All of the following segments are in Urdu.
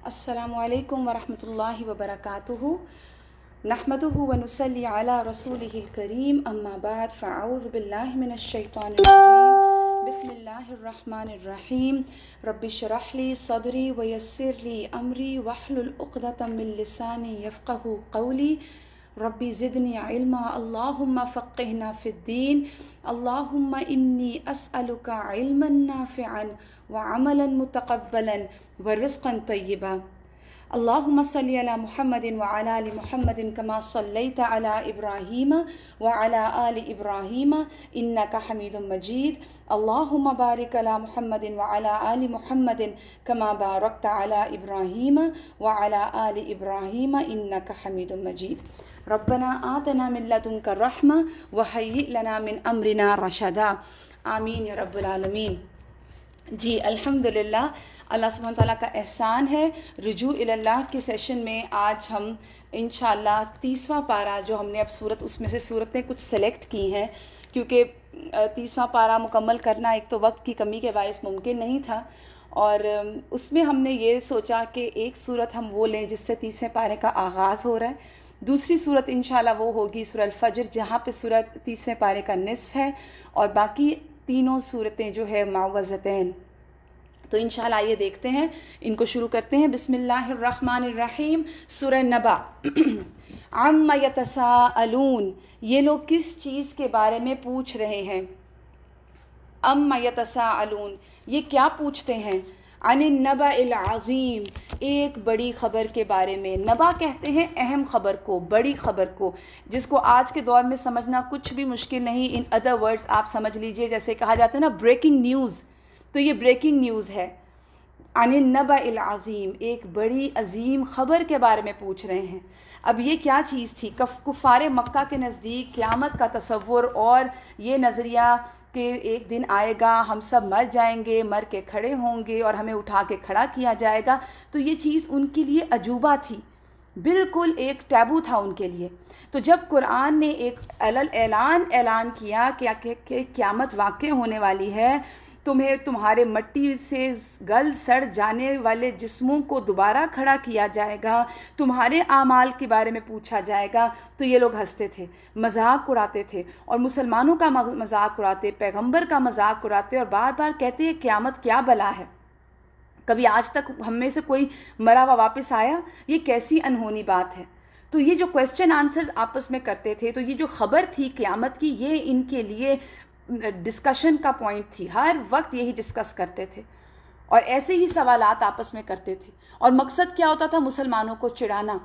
السلام علیکم ورحمۃ اللہ وبرکاتہ نحمدہ ونصلی علی رسولہ الکریم اما بعد فاعوذ باللہ من الشیطان الرجیم بسم اللہ الرحمن الرحیم رب اشرح لی صدری ویسر لی امری واحلل عقدۃ من لسانی یفقہوا قولی ربی زدنی علما اللہم فقہنا فی الدین اللہم انی اسألک علما نافعا وعملا متقبلا ورزقا طیبا اللہم صلی علی محمد وعلی آل محمد کما صلیت علی ابراہیم وعلی آل ابراہیم انک حمید مجید اللہم بارک علی محمد وعلی آل محمد کما بارکت علی ابراہیم وعلی آل ابراہیم انک حمید مجید ربنا آتنا من لدنک الرحمہ وہیئ لنا من امرنا رشدا آمین یا رب العالمین۔ جی الحمدللہ، اللہ سبحانہ تعالیٰ کا احسان ہے، رجوع اللہ کے سیشن میں آج ہم انشاءاللہ 30واں پارہ جو ہم نے اب اس میں سے صورتیں کچھ سلیکٹ کی ہیں، کیونکہ 30واں پارہ مکمل کرنا ایک تو وقت کی کمی کے باعث ممکن نہیں تھا، اور اس میں ہم نے یہ سوچا کہ ایک صورت ہم وہ لیں جس سے 30ویں پارے کا آغاز ہو رہا ہے، دوسری صورت انشاءاللہ وہ ہوگی سورہ الفجر، جہاں پہ صورت 30ویں پارے کا نصف ہے، اور باقی تینوں صورتیں جو ہے معوذتین۔ تو انشاءاللہ آئیے دیکھتے ہیں، ان کو شروع کرتے ہیں۔ بسم اللہ الرحمن الرحیم۔ سورہ نبا۔ عم یتساءلون، یہ لوگ کس چیز کے بارے میں پوچھ رہے ہیں؟ عم یتساءلون، یہ کیا پوچھتے ہیں؟ عن النبأ العظیم، ایک بڑی خبر کے بارے میں۔ نبا کہتے ہیں اہم خبر کو، بڑی خبر کو، جس کو آج کے دور میں سمجھنا کچھ بھی مشکل نہیں۔ ان ادر ورڈز آپ سمجھ لیجئے، جیسے کہا جاتا ہے نا بریکنگ نیوز، تو یہ بریکنگ نیوز ہے۔ عن النبأ العظیم، ایک بڑی عظیم خبر کے بارے میں پوچھ رہے ہیں۔ اب یہ کیا چیز تھی؟ کفار مکہ کے نزدیک قیامت کا تصور اور یہ نظریہ کہ ایک دن آئے گا ہم سب مر جائیں گے، مر کے کھڑے ہوں گے اور ہمیں اٹھا کے کھڑا کیا جائے گا، تو یہ چیز ان کے لیے عجوبہ تھی، بالکل ایک ٹیبو تھا ان کے لیے۔ تو جب قرآن نے ایک اعلان کیا کہ قیامت واقع ہونے والی ہے، تمہیں تمہارے مٹی سے گل سڑ جانے والے جسموں کو دوبارہ کھڑا کیا جائے گا، تمہارے اعمال کے بارے میں پوچھا جائے گا، تو یہ لوگ ہنستے تھے، مذاق اڑاتے تھے، اور مسلمانوں کا مذاق اڑاتے، پیغمبر کا مذاق اڑاتے، اور بار بار کہتے ہیں قیامت کیا بلا ہے؟ کبھی آج تک ہم میں سے کوئی مرا ہوا واپس آیا؟ یہ کیسی انہونی بات ہے؟ تو یہ جو کویسچن آنسرز آپس میں کرتے تھے، تو یہ جو خبر تھی قیامت کی، یہ ان کے لیے ڈسکشن کا پوائنٹ تھی، ہر وقت یہی ڈسکس کرتے تھے اور ایسے ہی سوالات آپس میں کرتے تھے، اور مقصد کیا ہوتا تھا؟ مسلمانوں کو چڑھانا۔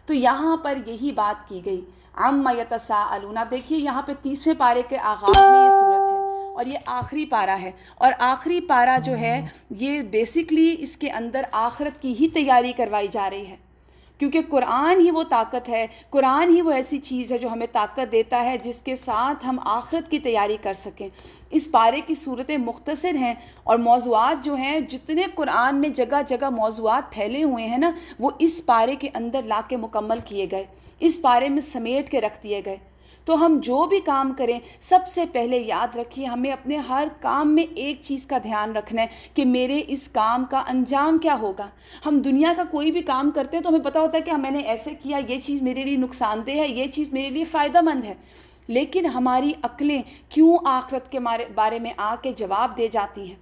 تو یہاں پر یہی بات کی گئی، عم یتساءلون۔ آپ دیکھیے یہاں پہ 30ویں پارے کے آغاز میں یہ صورت ہے، اور یہ آخری پارہ ہے، اور آخری پارہ جو ہے یہ بیسکلی اس کے اندر آخرت کی ہی تیاری کروائی جا رہی ہے، کیونکہ قرآن ہی وہ طاقت ہے، قرآن ہی وہ ایسی چیز ہے جو ہمیں طاقت دیتا ہے جس کے ساتھ ہم آخرت کی تیاری کر سکیں۔ اس پارے کی صورتیں مختصر ہیں، اور موضوعات جو ہیں، جتنے قرآن میں جگہ جگہ موضوعات پھیلے ہوئے ہیں نا، وہ اس پارے کے اندر لا کے مکمل کیے گئے، اس پارے میں سمیٹ کے رکھ دیے گئے۔ تو ہم جو بھی کام کریں، سب سے پہلے یاد رکھیے ہمیں اپنے ہر کام میں ایک چیز کا دھیان رکھنا ہے کہ میرے اس کام کا انجام کیا ہوگا۔ ہم دنیا کا کوئی بھی کام کرتے ہیں تو ہمیں پتہ ہوتا ہے کہ میں نے ایسے کیا، یہ چیز میرے لیے نقصان دہ ہے، یہ چیز میرے لیے فائدہ مند ہے، لیکن ہماری عقلیں کیوں آخرت کے بارے میں آ کے جواب دے جاتی ہیں؟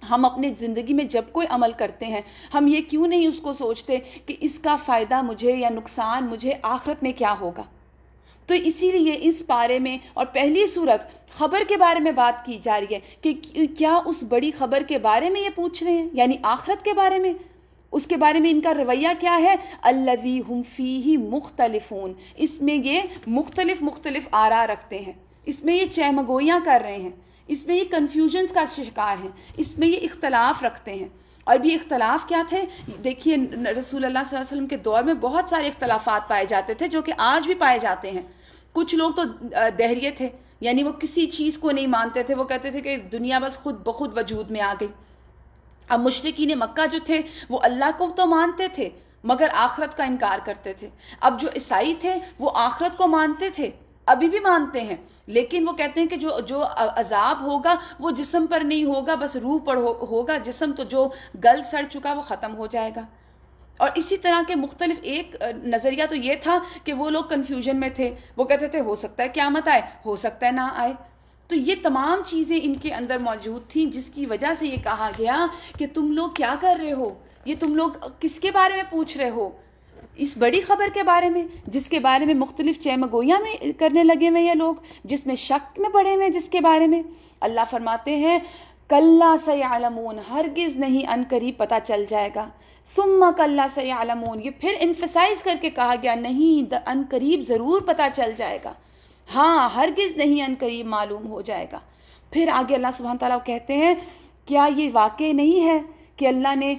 ہم اپنے زندگی میں جب کوئی عمل کرتے ہیں، ہم یہ کیوں نہیں اس کو سوچتے کہ اس کا فائدہ مجھے یا نقصان مجھے آخرت میں کیا ہوگا؟ تو اسی لیے اس پارے میں اور پہلی صورت خبر کے بارے میں بات کی جا رہی ہے کہ کیا اس بڑی خبر کے بارے میں یہ پوچھ رہے ہیں، یعنی آخرت کے بارے میں، اس کے بارے میں ان کا رویہ کیا ہے؟ الذی ہم فیہ مختلفون، اس میں یہ مختلف آراء رکھتے ہیں، اس میں یہ چہمگوئیاں کر رہے ہیں، اس میں یہ کنفیوژنز کا شکار ہیں، اس میں یہ اختلاف رکھتے ہیں۔ اور بھی اختلاف کیا تھے؟ دیکھیے رسول اللہ صلی اللہ علیہ وسلم کے دور میں بہت سارے اختلافات پائے جاتے تھے، جو کہ آج بھی پائے جاتے ہیں۔ کچھ لوگ تو دہریے تھے، یعنی وہ کسی چیز کو نہیں مانتے تھے، وہ کہتے تھے کہ دنیا بس خود بخود وجود میں آ گئی۔ اب مشرکین مکہ جو تھے وہ اللہ کو تو مانتے تھے مگر آخرت کا انکار کرتے تھے۔ اب جو عیسائی تھے وہ آخرت کو مانتے تھے، ابھی بھی مانتے ہیں، لیکن وہ کہتے ہیں کہ جو عذاب ہوگا وہ جسم پر نہیں ہوگا، بس روح پر ہوگا، جسم تو جو گل سڑ چکا وہ ختم ہو جائے گا۔ اور اسی طرح کے مختلف، ایک نظریہ تو یہ تھا کہ وہ لوگ کنفیوژن میں تھے، وہ کہتے تھے ہو سکتا ہے قیامت آئے، ہو سکتا ہے نہ آئے. تو یہ تمام چیزیں ان کے اندر موجود تھیں، جس کی وجہ سے یہ کہا گیا کہ تم لوگ کیا کر رہے ہو، یہ تم لوگ کس کے بارے میں پوچھ رہے ہو، اس بڑی خبر کے بارے میں جس کے بارے میں مختلف چہمگوئیاں میں کرنے لگے ہوئے یہ لوگ، جس میں شک میں پڑے ہوئے، جس کے بارے میں اللہ فرماتے ہیں کلا سیعلمون، ہرگز نہیں، ان قریب پتہ چل جائے گا. ثم کلا سیعلمون، یہ پھر انفسائز کر کے کہا گیا نہیں، ان قریب ضرور پتہ چل جائے گا، ہاں ہرگز نہیں ان قریب معلوم ہو جائے گا. پھر آگے اللہ سبحانہ تعالیٰ کہتے ہیں کیا یہ واقع نہیں ہے کہ اللہ نے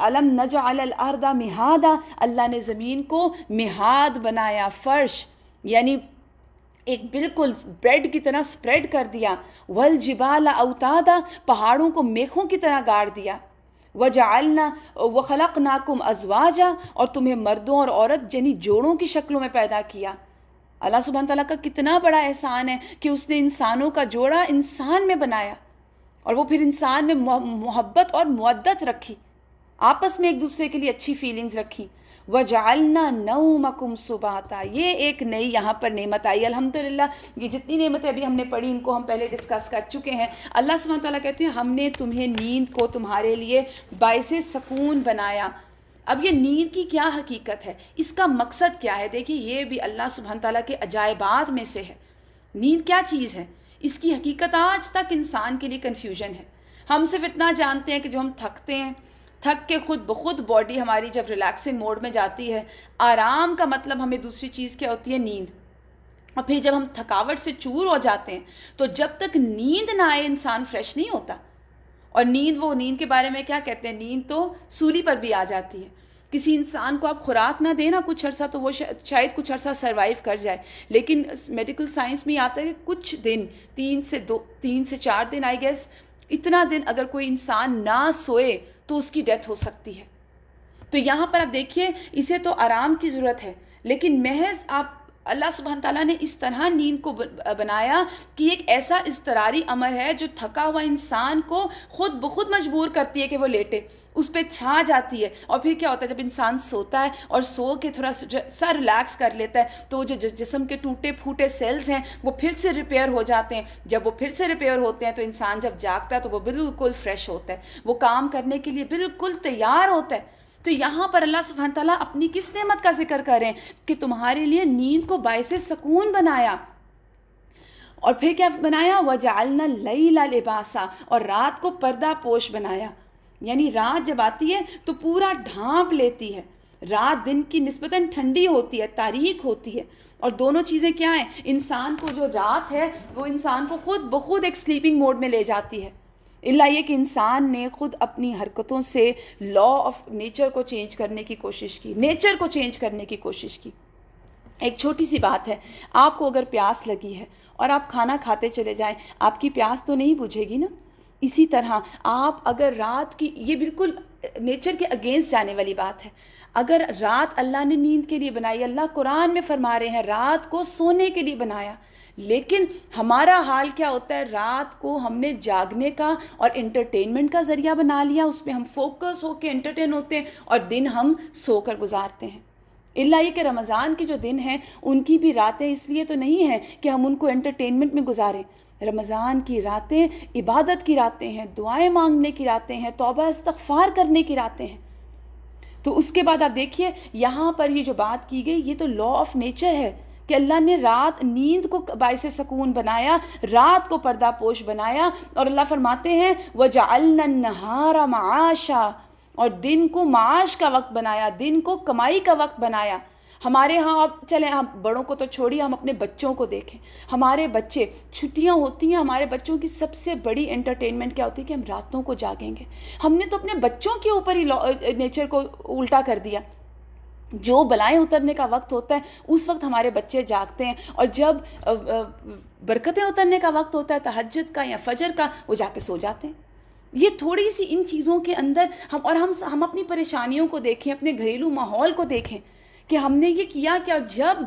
الم نجعل الارض مہادا، اللہ نے زمین کو مہاد بنایا، فرش، یعنی ایک بالکل بریڈ کی طرح سپریڈ کر دیا. والجبال اوتادا، پہاڑوں کو میخوں کی طرح گاڑ دیا. وجعلنا وخلقناکم ازواجا، اور تمہیں مردوں اور عورت یعنی جوڑوں کی شکلوں میں پیدا کیا. اللہ سبحانہ تعالیٰ کا کتنا بڑا احسان ہے کہ اس نے انسانوں کا جوڑا انسان میں بنایا، اور وہ پھر انسان میں محبت اور مودت رکھی، آپس میں ایک دوسرے کے لیے اچھی فیلنگز رکھی. وَجَعَلْنَا نَوْمَكُمْ سُبَاتًا، یہ ایک نئی یہاں پر نعمت آئی. الحمدللہ یہ جتنی نعمتیں ابھی ہم نے پڑھی ان کو ہم پہلے ڈسکس کر چکے ہیں. اللہ سبحانہ تعالیٰ کہتے ہیں ہم نے تمہیں نیند کو تمہارے لیے باعث سکون بنایا. اب یہ نیند کی کیا حقیقت ہے، اس کا مقصد کیا ہے؟ دیکھیے یہ بھی اللہ سبحانہ تعالیٰ کے عجائبات میں سے ہے. نیند کیا چیز ہے، اس کی حقیقت آج تک انسان کے لیے کنفیوژن ہے. ہم صرف اتنا جانتے ہیں کہ جب ہم تھکتے ہیں، تھک کے خود بخود باڈی ہماری جب ریلیکسنگ موڈ میں جاتی ہے، آرام کا مطلب ہمیں دوسری چیز کیا ہوتی ہے، نیند. اور پھر جب ہم تھکاوٹ سے چور ہو جاتے ہیں تو جب تک نیند نہ آئے انسان فریش نہیں ہوتا. اور نیند کے بارے میں کیا کہتے ہیں، نیند تو سولی پر بھی آ جاتی ہے. کسی انسان کو آپ خوراک نہ دیں نا کچھ عرصہ تو وہ شاید کچھ عرصہ سروائیو کر جائے، لیکن میڈیکل سائنس میں آتا ہے کہ کچھ دن، 3 سے 4 دن آئی گیس، اتنا دن اگر کوئی انسان نہ سوئے تو اس کی ڈیتھ ہو سکتی ہے. تو یہاں پر آپ دیکھیے اسے تو آرام کی ضرورت ہے، لیکن محض آپ اللہ سبحانہ تعالیٰ نے اس طرح نیند کو بنایا کہ ایک ایسا اضطراری امر ہے جو تھکا ہوا انسان کو خود بخود مجبور کرتی ہے کہ وہ لیٹے، اس پہ چھا جاتی ہے. اور پھر کیا ہوتا ہے جب انسان سوتا ہے اور سو کے تھوڑا سا ریلیکس کر لیتا ہے تو وہ جو جسم کے ٹوٹے پھوٹے سیلز ہیں وہ پھر سے ریپیئر ہو جاتے ہیں. جب وہ پھر سے ریپیئر ہوتے ہیں تو انسان جب جاگتا ہے تو وہ بالکل فریش ہوتا ہے، وہ کام کرنے کے لیے بالکل تیار ہوتا ہے. تو یہاں پر اللہ سبحانہ تعالیٰ اپنی کس نعمت کا ذکر کریں کہ تمہارے لیے نیند کو باعث سکون بنایا. اور پھر کیا بنایا، وَجَعَلْنَا اللَّيْلَ لِبَاسًا، اور رات کو پردہ پوش بنایا. یعنی رات جب آتی ہے تو پورا ڈھانپ لیتی ہے. رات دن کی نسبتاً ٹھنڈی ہوتی ہے، تاریک ہوتی ہے. اور دونوں چیزیں کیا ہیں، انسان کو جو رات ہے وہ انسان کو خود بخود ایک سلیپنگ موڈ میں لے جاتی ہے. اللہ یہ کہ انسان نے خود اپنی حرکتوں سے لا آف نیچر کو چینج کرنے کی کوشش کی، نیچر کو چینج کرنے کی کوشش کی. ایک چھوٹی سی بات ہے، آپ کو اگر پیاس لگی ہے اور آپ کھانا کھاتے چلے جائیں، آپ کی پیاس تو نہیں بجھے گی نا. اسی طرح آپ اگر رات کی، یہ بالکل نیچر کے اگینسٹ جانے والی بات ہے، اگر رات اللہ نے نیند کے لیے بنائی، اللہ قرآن میں فرما رہے ہیں رات کو سونے کے لیے بنایا، لیکن ہمارا حال کیا ہوتا ہے، رات کو ہم نے جاگنے کا اور انٹرٹینمنٹ کا ذریعہ بنا لیا، اس میں ہم فوکس ہو کے انٹرٹین ہوتے ہیں اور دن ہم سو کر گزارتے ہیں. اللہ یہ کہ رمضان کے جو دن ہیں ان کی بھی راتیں اس لیے تو نہیں ہیں کہ ہم ان کو انٹرٹینمنٹ میں گزاریں. رمضان کی راتیں عبادت کی راتیں ہیں، دعائیں مانگنے کی راتیں ہیں، توبہ استغفار کرنے کی راتیں ہیں. تو اس کے بعد آپ دیکھیے یہاں پر یہ جو بات کی گئی یہ تو لا آف نیچر ہے کہ اللہ نے رات نیند کو باعث سکون بنایا، رات کو پردہ پوش بنایا. اور اللہ فرماتے ہیں وَجَعَلْنَا النَّهَارَ مَعَاشًا، اور دن کو معاش کا وقت بنایا، دن کو کمائی کا وقت بنایا. ہمارے ہاں اب چلیں، ہم بڑوں کو تو چھوڑیے، ہم اپنے بچوں کو دیکھیں. ہمارے بچے چھٹیاں ہوتی ہیں، ہمارے بچوں کی سب سے بڑی انٹرٹینمنٹ کیا ہوتی ہے کہ ہم راتوں کو جاگیں گے. ہم نے تو اپنے بچوں کے اوپر ہی نیچر کو الٹا کر دیا. جو بلائیں اترنے کا وقت ہوتا ہے اس وقت ہمارے بچے جاگتے ہیں، اور جب برکتیں اترنے کا وقت ہوتا ہے تہجد کا یا فجر کا، وہ جا کے سو جاتے ہیں. یہ تھوڑی سی ان چیزوں کے اندر ہم اپنی پریشانیوں کو دیکھیں، اپنے گھریلو ماحول کو دیکھیں کہ ہم نے یہ کیا کیا.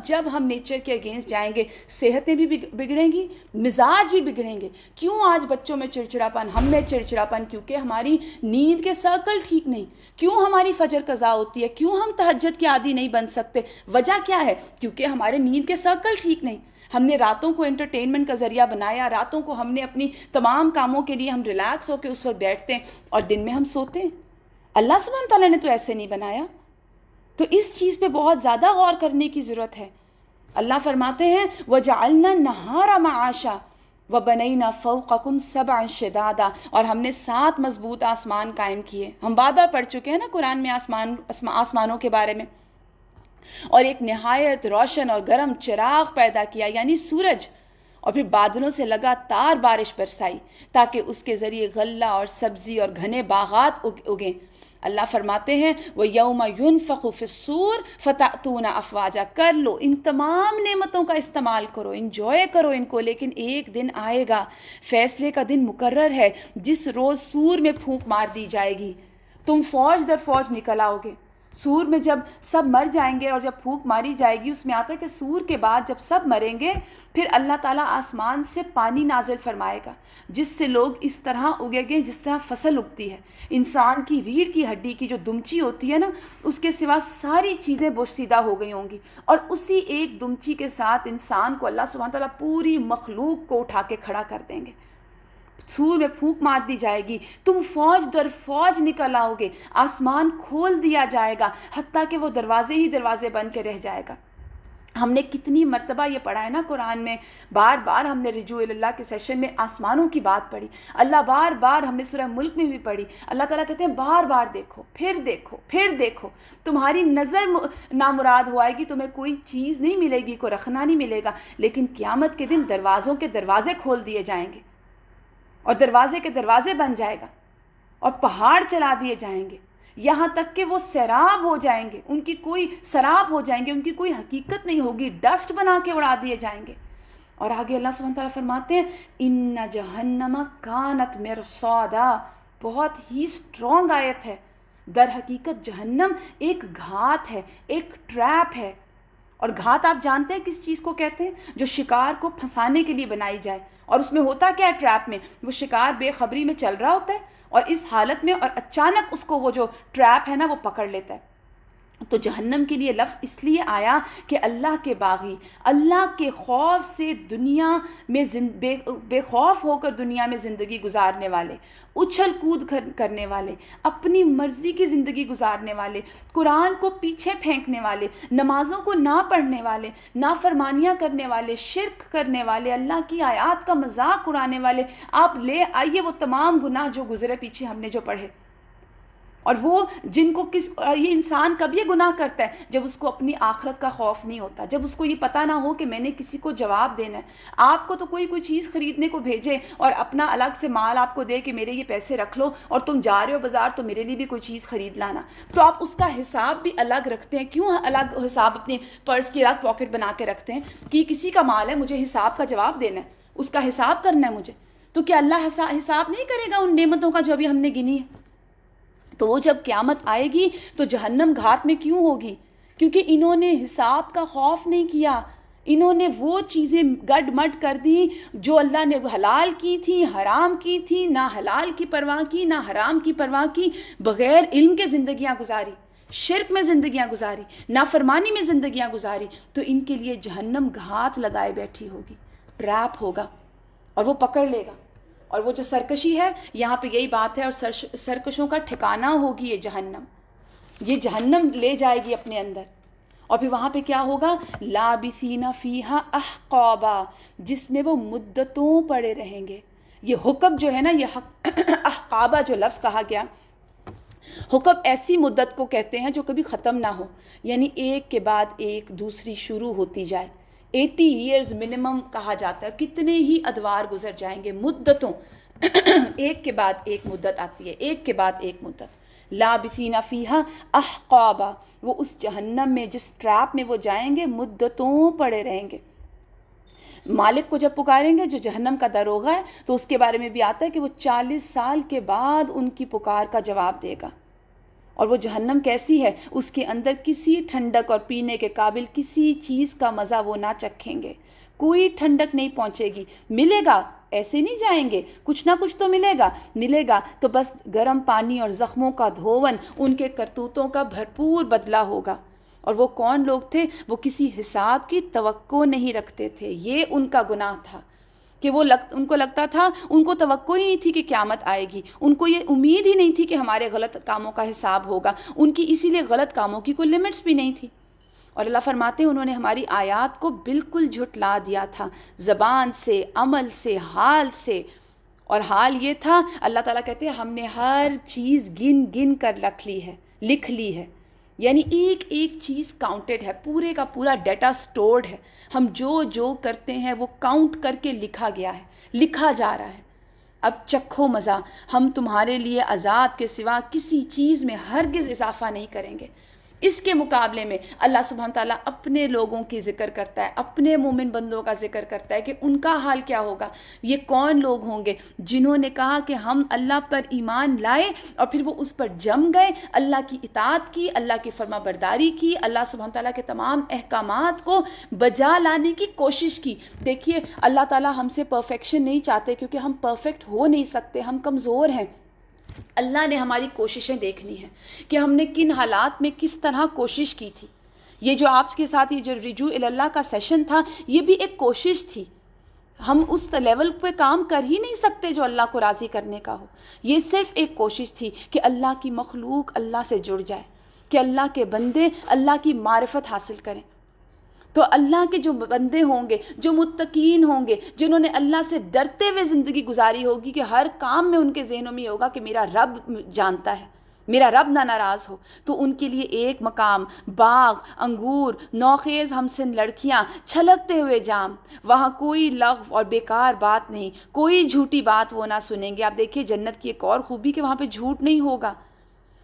جب ہم نیچر کے اگینسٹ جائیں گے صحتیں بھی بگڑیں گی, مزاج بھی بگڑیں گے. کیوں آج بچوں میں چڑچڑاپن, ہم میں چڑچڑاپن؟ کیونکہ ہماری نیند کے سرکل ٹھیک نہیں. کیوں ہماری فجر قضا ہوتی ہے؟ کیوں ہم تہجد کے عادی نہیں بن سکتے؟ وجہ کیا ہے؟ کیونکہ ہمارے نیند کے سرکل ٹھیک نہیں. ہم نے راتوں کو انٹرٹینمنٹ کا ذریعہ بنایا, راتوں کو ہم نے اپنی تمام کاموں کے لیے ہم ریلیکس ہو کے اس وقت بیٹھتے ہیں اور دن میں ہم سوتے ہیں. اللہ سبحانہ تعالیٰ نے تو ایسے نہیں بنایا. تو اس چیز پہ بہت زیادہ غور کرنے کی ضرورت ہے. اللہ فرماتے ہیں وَجَعَلْنَا النَّهَارَ مَعَاشًا وَبَنَيْنَا فَوْقَكُمْ سَبْعًا شِدَادًا, اور ہم نے 7 مضبوط آسمان قائم کیے. ہم بار بار پڑھ چکے ہیں نا قرآن میں آسمانوں کے بارے میں. اور ایک نہایت روشن اور گرم چراغ پیدا کیا یعنی سورج, اور پھر بادلوں سے لگاتار بارش برسائی تاکہ اس کے ذریعے غلہ اور سبزی اور گھنے باغات اگیں. اللہ فرماتے ہیں وَيَوْمَ يُنفَخُ فِي الصُّورِ فَتَأْتُونَ أَفْوَاجًا. کر لو, ان تمام نعمتوں کا استعمال کرو, انجوائے کرو ان کو, لیکن ایک دن آئے گا, فیصلے کا دن مقرر ہے, جس روز سور میں پھونک مار دی جائے گی. تم فوج در فوج نکل آؤ گے. سور میں جب سب مر جائیں گے اور جب پھونک ماری جائے گی, اس میں آتا ہے کہ سور کے بعد جب سب مریں گے پھر اللہ تعالیٰ آسمان سے پانی نازل فرمائے گا, جس سے لوگ اس طرح اگے گے جس طرح فصل اگتی ہے. انسان کی ریڑھ کی ہڈی کی جو دمچی ہوتی ہے نا, اس کے سوا ساری چیزیں بوسیدہ ہو گئی ہوں گی, اور اسی ایک دمچی کے ساتھ انسان کو اللہ سبحانہ تعالیٰ پوری مخلوق کو اٹھا کے کھڑا کر دیں گے. سور میں پھونک مار دی جائے گی, تم فوج در فوج نکل آؤ گے, آسمان کھول دیا جائے گا حتیٰ کہ وہ دروازے ہی دروازے بن کے رہ جائے گا. ہم نے کتنی مرتبہ یہ پڑھا ہے نا قرآن میں, بار بار ہم نے رجوع اللہ کے سیشن میں آسمانوں کی بات پڑھی. اللہ بار بار ہم نے سورہ ملک میں بھی پڑھی. اللہ تعالیٰ کہتے ہیں بار بار دیکھو, پھر دیکھو, پھر دیکھو. تمہاری نظر نامراد ہو آئے گی, تمہیں کوئی چیز نہیں ملے گی, کوئی رکھنا نہیں ملے گا, لیکن قیامت کے دن دروازوں کے دروازے کھول دیے جائیں گے اور دروازے کے دروازے بن جائے گا اور پہاڑ چلا دیے جائیں گے, یہاں تک کہ وہ سیراب ہو جائیں گے, ان کی کوئی سراب ہو جائیں گے, ان کی کوئی حقیقت نہیں ہوگی, ڈسٹ بنا کے اڑا دیے جائیں گے. اور آگے اللہ سبحانہ تعالیٰ فرماتے ہیں ان جہنم کانت مرصادا, بہت ہی اسٹرانگ آیت ہے. در حقیقت جہنم ایک گھات ہے, ایک ٹریپ ہے. اور گھات آپ جانتے ہیں کس چیز کو کہتے ہیں؟ جو شکار کو پھنسانے کے لیے بنائی جائے. اور اس میں ہوتا کیا ہے ٹریپ میں؟ وہ شکار بے خبری میں چل رہا ہوتا ہے اور اس حالت میں, اور اچانک اس کو وہ جو ٹریپ ہے نا وہ پکڑ لیتا ہے. تو جہنم کے لیے لفظ اس لیے آیا کہ اللہ کے باغی, اللہ کے خوف سے دنیا میں بے خوف ہو کر دنیا میں زندگی گزارنے والے, اچھل کود کرنے والے, اپنی مرضی کی زندگی گزارنے والے, قرآن کو پیچھے پھینکنے والے, نمازوں کو نہ پڑھنے والے, نافرمانیاں کرنے والے, شرک کرنے والے, اللہ کی آیات کا مذاق اڑانے والے. آپ لے آئیے وہ تمام گناہ جو گزرے پیچھے ہم نے جو پڑھے. اور وہ جن کو یہ انسان کب یہ گناہ کرتا ہے؟ جب اس کو اپنی آخرت کا خوف نہیں ہوتا, جب اس کو یہ پتہ نہ ہو کہ میں نے کسی کو جواب دینا ہے. آپ کو تو کوئی چیز خریدنے کو بھیجے اور اپنا الگ سے مال آپ کو دے کہ میرے یہ پیسے رکھ لو اور تم جا رہے ہو بازار تو میرے لیے بھی کوئی چیز خرید لانا, تو آپ اس کا حساب بھی الگ رکھتے ہیں. کیوں الگ حساب اپنے پرس کی الگ پاکٹ بنا کے رکھتے ہیں کہ کسی کا مال ہے, مجھے حساب کا جواب دینا ہے, اس کا حساب کرنا ہے مجھے. تو کیا اللہ حساب نہیں کرے گا ان نعمتوں کا جو ابھی ہم نے گنی ہے؟ تو وہ جب قیامت آئے گی تو جہنم گھات میں کیوں ہوگی؟ کیونکہ انہوں نے حساب کا خوف نہیں کیا, انہوں نے وہ چیزیں گڈ مڈ کر دی جو اللہ نے حلال کی تھی, حرام کی تھی, نہ حلال کی پرواہ کی نہ حرام کی پرواہ کی, بغیر علم کے زندگیاں گزاری, شرک میں زندگیاں گزاری, نافرمانی میں زندگیاں گزاری. تو ان کے لیے جہنم گھات لگائے بیٹھی ہوگی, ٹریپ ہوگا اور وہ پکڑ لے گا. اور وہ جو سرکشی ہے یہاں پہ یہی بات ہے, اور سرکشوں کا ٹھکانہ ہوگی یہ جہنم. یہ جہنم لے جائے گی اپنے اندر, اور پھر وہاں پہ کیا ہوگا؟ لابثین فیہا احقابا, جس میں وہ مدتوں پڑے رہیں گے. یہ حکم جو ہے نا, یہ احقابا جو لفظ کہا گیا, حکم ایسی مدت کو کہتے ہیں جو کبھی ختم نہ ہو, یعنی ایک کے بعد ایک دوسری شروع ہوتی جائے. 80 ایئرز منیمم کہا جاتا ہے, کتنے ہی ادوار گزر جائیں گے, مدتوں ایک کے بعد ایک مدت آتی ہے, ایک کے بعد ایک مدت. لابثین فیہا احقابا, وہ اس جہنم میں جس ٹریپ میں وہ جائیں گے مدتوں پڑے رہیں گے. مالک کو جب پکاریں گے, جو جہنم کا داروغہ ہے, تو اس کے بارے میں بھی آتا ہے کہ وہ 40 سال کے بعد ان کی پکار کا جواب دے گا. اور وہ جہنم کیسی ہے، اس کے اندر کسی ٹھنڈک اور پینے کے قابل کسی چیز کا مزہ وہ نہ چکھیں گے، کوئی ٹھنڈک نہیں پہنچے گی۔ ملے گا، ایسے نہیں جائیں گے، کچھ نہ کچھ تو ملے گا تو بس گرم پانی اور زخموں کا دھون، ان کے کرتوتوں کا بھرپور بدلہ ہوگا۔ اور وہ کون لوگ تھے؟ وہ کسی حساب کی توقع نہیں رکھتے تھے، یہ ان کا گناہ تھا کہ ان کو لگتا تھا، ان کو توقع ہی نہیں تھی کہ قیامت آئے گی، ان کو یہ امید ہی نہیں تھی کہ ہمارے غلط کاموں کا حساب ہوگا، ان کی اسی لیے غلط کاموں کی کوئی لمٹس بھی نہیں تھی۔ اور اللہ فرماتے ہیں انہوں نے ہماری آیات کو بالکل جھٹلا دیا تھا، زبان سے، عمل سے، حال سے۔ اور حال یہ تھا، اللہ تعالیٰ کہتے ہیں ہم نے ہر چیز گن گن کر لکھ لی ہے، یعنی ایک ایک چیز کاؤنٹڈ ہے، پورے کا پورا ڈیٹا سٹورڈ ہے، ہم جو کرتے ہیں وہ کاؤنٹ کر کے لکھا گیا ہے، لکھا جا رہا ہے۔ اب چکھو مزہ، ہم تمہارے لیے عذاب کے سوا کسی چیز میں ہرگز اضافہ نہیں کریں گے۔ اس کے مقابلے میں اللہ سبحانہ تعالیٰ اپنے لوگوں کی ذکر کرتا ہے، اپنے مومن بندوں کا ذکر کرتا ہے کہ ان کا حال کیا ہوگا۔ یہ کون لوگ ہوں گے جنہوں نے کہا کہ ہم اللہ پر ایمان لائے اور پھر وہ اس پر جم گئے، اللہ کی اطاعت کی، اللہ کی فرما برداری کی، اللہ سبحانہ تعالیٰ کے تمام احکامات کو بجا لانے کی کوشش کی۔ دیکھیے اللہ تعالیٰ ہم سے پرفیکشن نہیں چاہتے کیونکہ ہم پرفیکٹ ہو نہیں سکتے، ہم کمزور ہیں۔ اللہ نے ہماری کوششیں دیکھنی ہیں کہ ہم نے کن حالات میں کس طرح کوشش کی تھی۔ یہ جو آپ کے ساتھ یہ جو رجوع اللہ کا سیشن تھا، یہ بھی ایک کوشش تھی۔ ہم اس لیول پہ کام کر ہی نہیں سکتے جو اللہ کو راضی کرنے کا ہو، یہ صرف ایک کوشش تھی کہ اللہ کی مخلوق اللہ سے جڑ جائے، کہ اللہ کے بندے اللہ کی معرفت حاصل کریں۔ تو اللہ کے جو بندے ہوں گے، جو متقین ہوں گے، جنہوں نے اللہ سے ڈرتے ہوئے زندگی گزاری ہوگی، کہ ہر کام میں ان کے ذہنوں میں یہ ہوگا کہ میرا رب جانتا ہے، میرا رب نہ ناراض ہو، تو ان کے لیے ایک مقام، باغ، انگور، نوخیز ہمسن لڑکیاں، چھلکتے ہوئے جام، وہاں کوئی لغو اور بیکار بات نہیں، کوئی جھوٹی بات وہ نہ سنیں گے۔ آپ دیکھیے جنت کی ایک اور خوبی کہ وہاں پہ جھوٹ نہیں ہوگا۔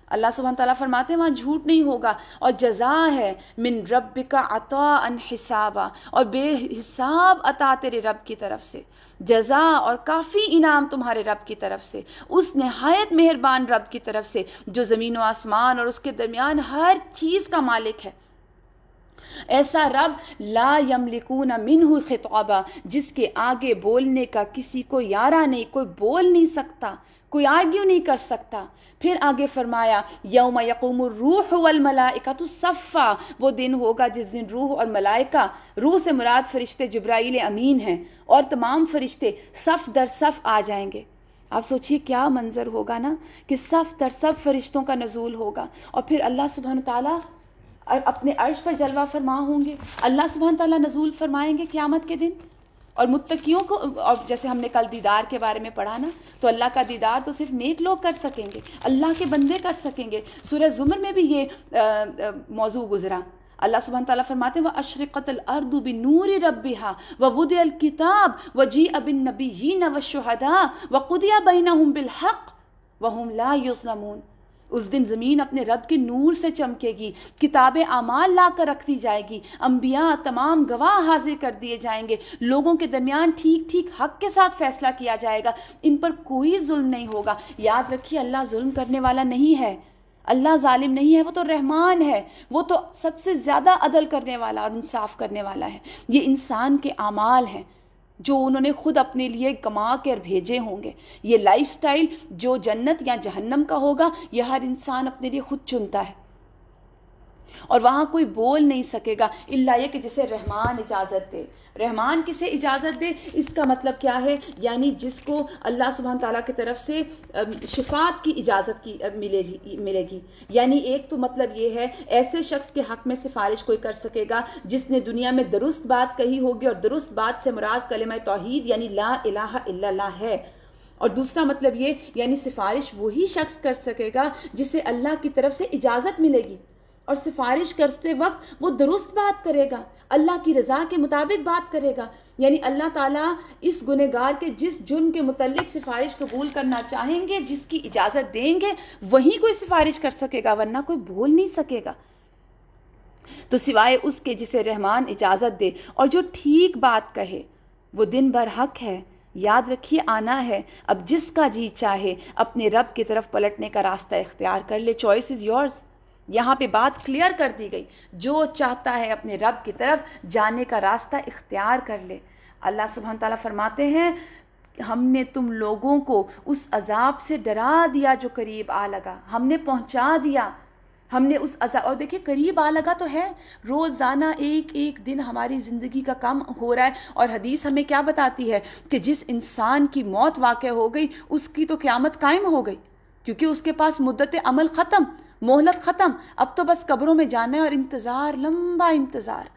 اللہ سبحانہ تعالیٰ فرماتے ہیں وہاں جھوٹ نہیں ہوگا، اور جزا ہے من ربک عطاء حسابا، اور بے حساب عطا تیرے رب کی طرف سے، جزا اور کافی انعام تمہارے رب کی طرف سے، اس نہایت مہربان رب کی طرف سے جو زمین و آسمان اور اس کے درمیان ہر چیز کا مالک ہے۔ ایسا رب لا یملکون منہ خطابا، جس کے آگے بولنے کا کسی کو یارہ نہیں، کوئی بول نہیں سکتا، کوئی آرگیو نہیں کر سکتا۔ پھر آگے فرمایا یوم یقوم الروح والملائکۃ صفا، وہ دن ہوگا جس دن روح اور ملائکہ، روح سے مراد فرشتے جبرائیل امین ہیں، اور تمام فرشتے صف در صف آ جائیں گے۔ آپ سوچئے کیا منظر ہوگا نا، کہ صف در صف فرشتوں کا نزول ہوگا، اور پھر اللہ سبحانہ تعالیٰ اور اپنے عرش پر جلوہ فرما ہوں گے، اللہ سبحانہ تعالیٰ نزول فرمائیں گے قیامت کے دن۔ اور متقیوں کو، اور جیسے ہم نے کل دیدار کے بارے میں پڑھا نا، تو اللہ کا دیدار تو صرف نیک لوگ کر سکیں گے، اللہ کے بندے کر سکیں گے۔ سورہ زمر میں بھی یہ موضوع گزرا۔ اللہ سبحانہ تعالیٰ فرماتے ہیں وَأَشْرِقَتِ الْأَرْضُ بِنُورِ رَبِّهَا وَوُضِعَ الْكِتَابُ وَجِيءَ بِالنَّبِيِّينَ وَالشُّهَدَاءِ وَقُضِيَ بَيْنَهُم بِالْحَقِّ وَهُمْ لَا يُظْلَمُونَ۔ اس دن زمین اپنے رب کے نور سے چمکے گی، کتاب اعمال لا کر رکھ دی جائے گی، انبیاء تمام گواہ حاضر کر دیے جائیں گے، لوگوں کے درمیان ٹھیک ٹھیک حق کے ساتھ فیصلہ کیا جائے گا، ان پر کوئی ظلم نہیں ہوگا۔ یاد رکھیے اللہ ظلم کرنے والا نہیں ہے، اللہ ظالم نہیں ہے، وہ تو رحمان ہے، وہ تو سب سے زیادہ عدل کرنے والا اور انصاف کرنے والا ہے۔ یہ انسان کے اعمال ہیں جو انہوں نے خود اپنے لیے کما کر بھیجے ہوں گے۔ یہ لائف سٹائل جو جنت یا جہنم کا ہوگا، یہ ہر انسان اپنے لیے خود چنتا ہے، اور وہاں کوئی بول نہیں سکے گا الا یہ کہ جسے رحمان اجازت دے۔ رحمان کسے اجازت دے، اس کا مطلب کیا ہے؟ یعنی جس کو اللہ سبحانہ تعالیٰ کی طرف سے شفاعت کی اجازت کی ملے گی۔ یعنی ایک تو مطلب یہ ہے ایسے شخص کے حق میں سفارش کوئی کر سکے گا جس نے دنیا میں درست بات کہی ہوگی، اور درست بات سے مراد کلمہ توحید یعنی لا الہ الا اللہ ہے۔ اور دوسرا مطلب یہ یعنی سفارش وہی شخص کر سکے گا جسے اللہ کی طرف سے اجازت ملے گی، اور سفارش کرتے وقت وہ درست بات کرے گا، اللہ کی رضا کے مطابق بات کرے گا۔ یعنی اللہ تعالیٰ اس گنہگار کے جس جرم کے متعلق سفارش قبول کرنا چاہیں گے، جس کی اجازت دیں گے، وہی کوئی سفارش کر سکے گا، ورنہ کوئی بول نہیں سکے گا۔ تو سوائے اس کے جسے رحمان اجازت دے، اور جو ٹھیک بات کہے، وہ دن بھر حق ہے، یاد رکھیے آنا ہے. اب جس کا جی چاہے اپنے رب کی طرف پلٹنے کا راستہ اختیار کر لے. Choice is yours. یہاں پہ بات کلیئر کر دی گئی. جو چاہتا ہے اپنے رب کی طرف جانے کا راستہ اختیار کر لے. اللہ سبحانہ تعالیٰ فرماتے ہیں ہم نے تم لوگوں کو اس عذاب سے ڈرا دیا جو قریب آ لگا. ہم نے پہنچا دیا. ہم نے اس عذاب، اور دیکھیں قریب آ لگا تو ہے، روزانہ ایک ایک دن ہماری زندگی کا کم ہو رہا ہے. اور حدیث ہمیں کیا بتاتی ہے کہ جس انسان کی موت واقع ہو گئی اس کی تو قیامت قائم ہو گئی، کیونکہ اس کے پاس مدت عمل ختم، مہلت ختم. اب تو بس قبروں میں جانا ہے اور انتظار، لمبا انتظار.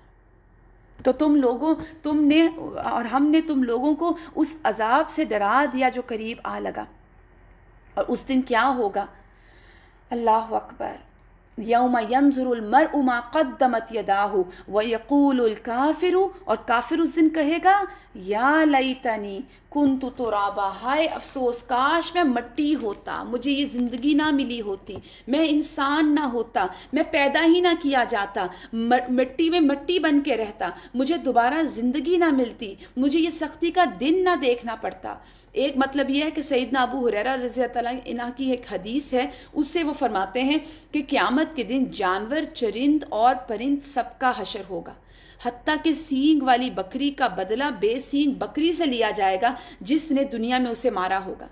تو تم نے اور ہم نے تم لوگوں کو اس عذاب سے ڈرا دیا جو قریب آ لگا. اور اس دن کیا ہوگا؟ اللہ اکبر. یوم ینظر المرء ما قدمت یداہ ویقول الکافر، اور کافر اس دن کہے گا یا لیتنی کنت ترابا، ہائے افسوس کاش میں مٹی ہوتا، مجھے یہ زندگی نہ ملی ہوتی، میں انسان نہ ہوتا، میں پیدا ہی نہ کیا جاتا، مٹی میں مٹی بن کے رہتا، مجھے دوبارہ زندگی نہ ملتی، مجھے یہ سختی کا دن نہ دیکھنا پڑتا. ایک مطلب یہ ہے کہ سیدنا ابو ہریرہ رضی اللہ عنہ کی ایک حدیث ہے، اس سے وہ فرماتے ہیں کہ قیامت کے دن جانور، چرند اور پرند سب کا حشر ہوگا، حتیٰ کہ سینگ والی بکری کا بدلہ بے سینگ بکری سے لیا جائے گا جس نے دنیا میں اسے مارا ہوگا.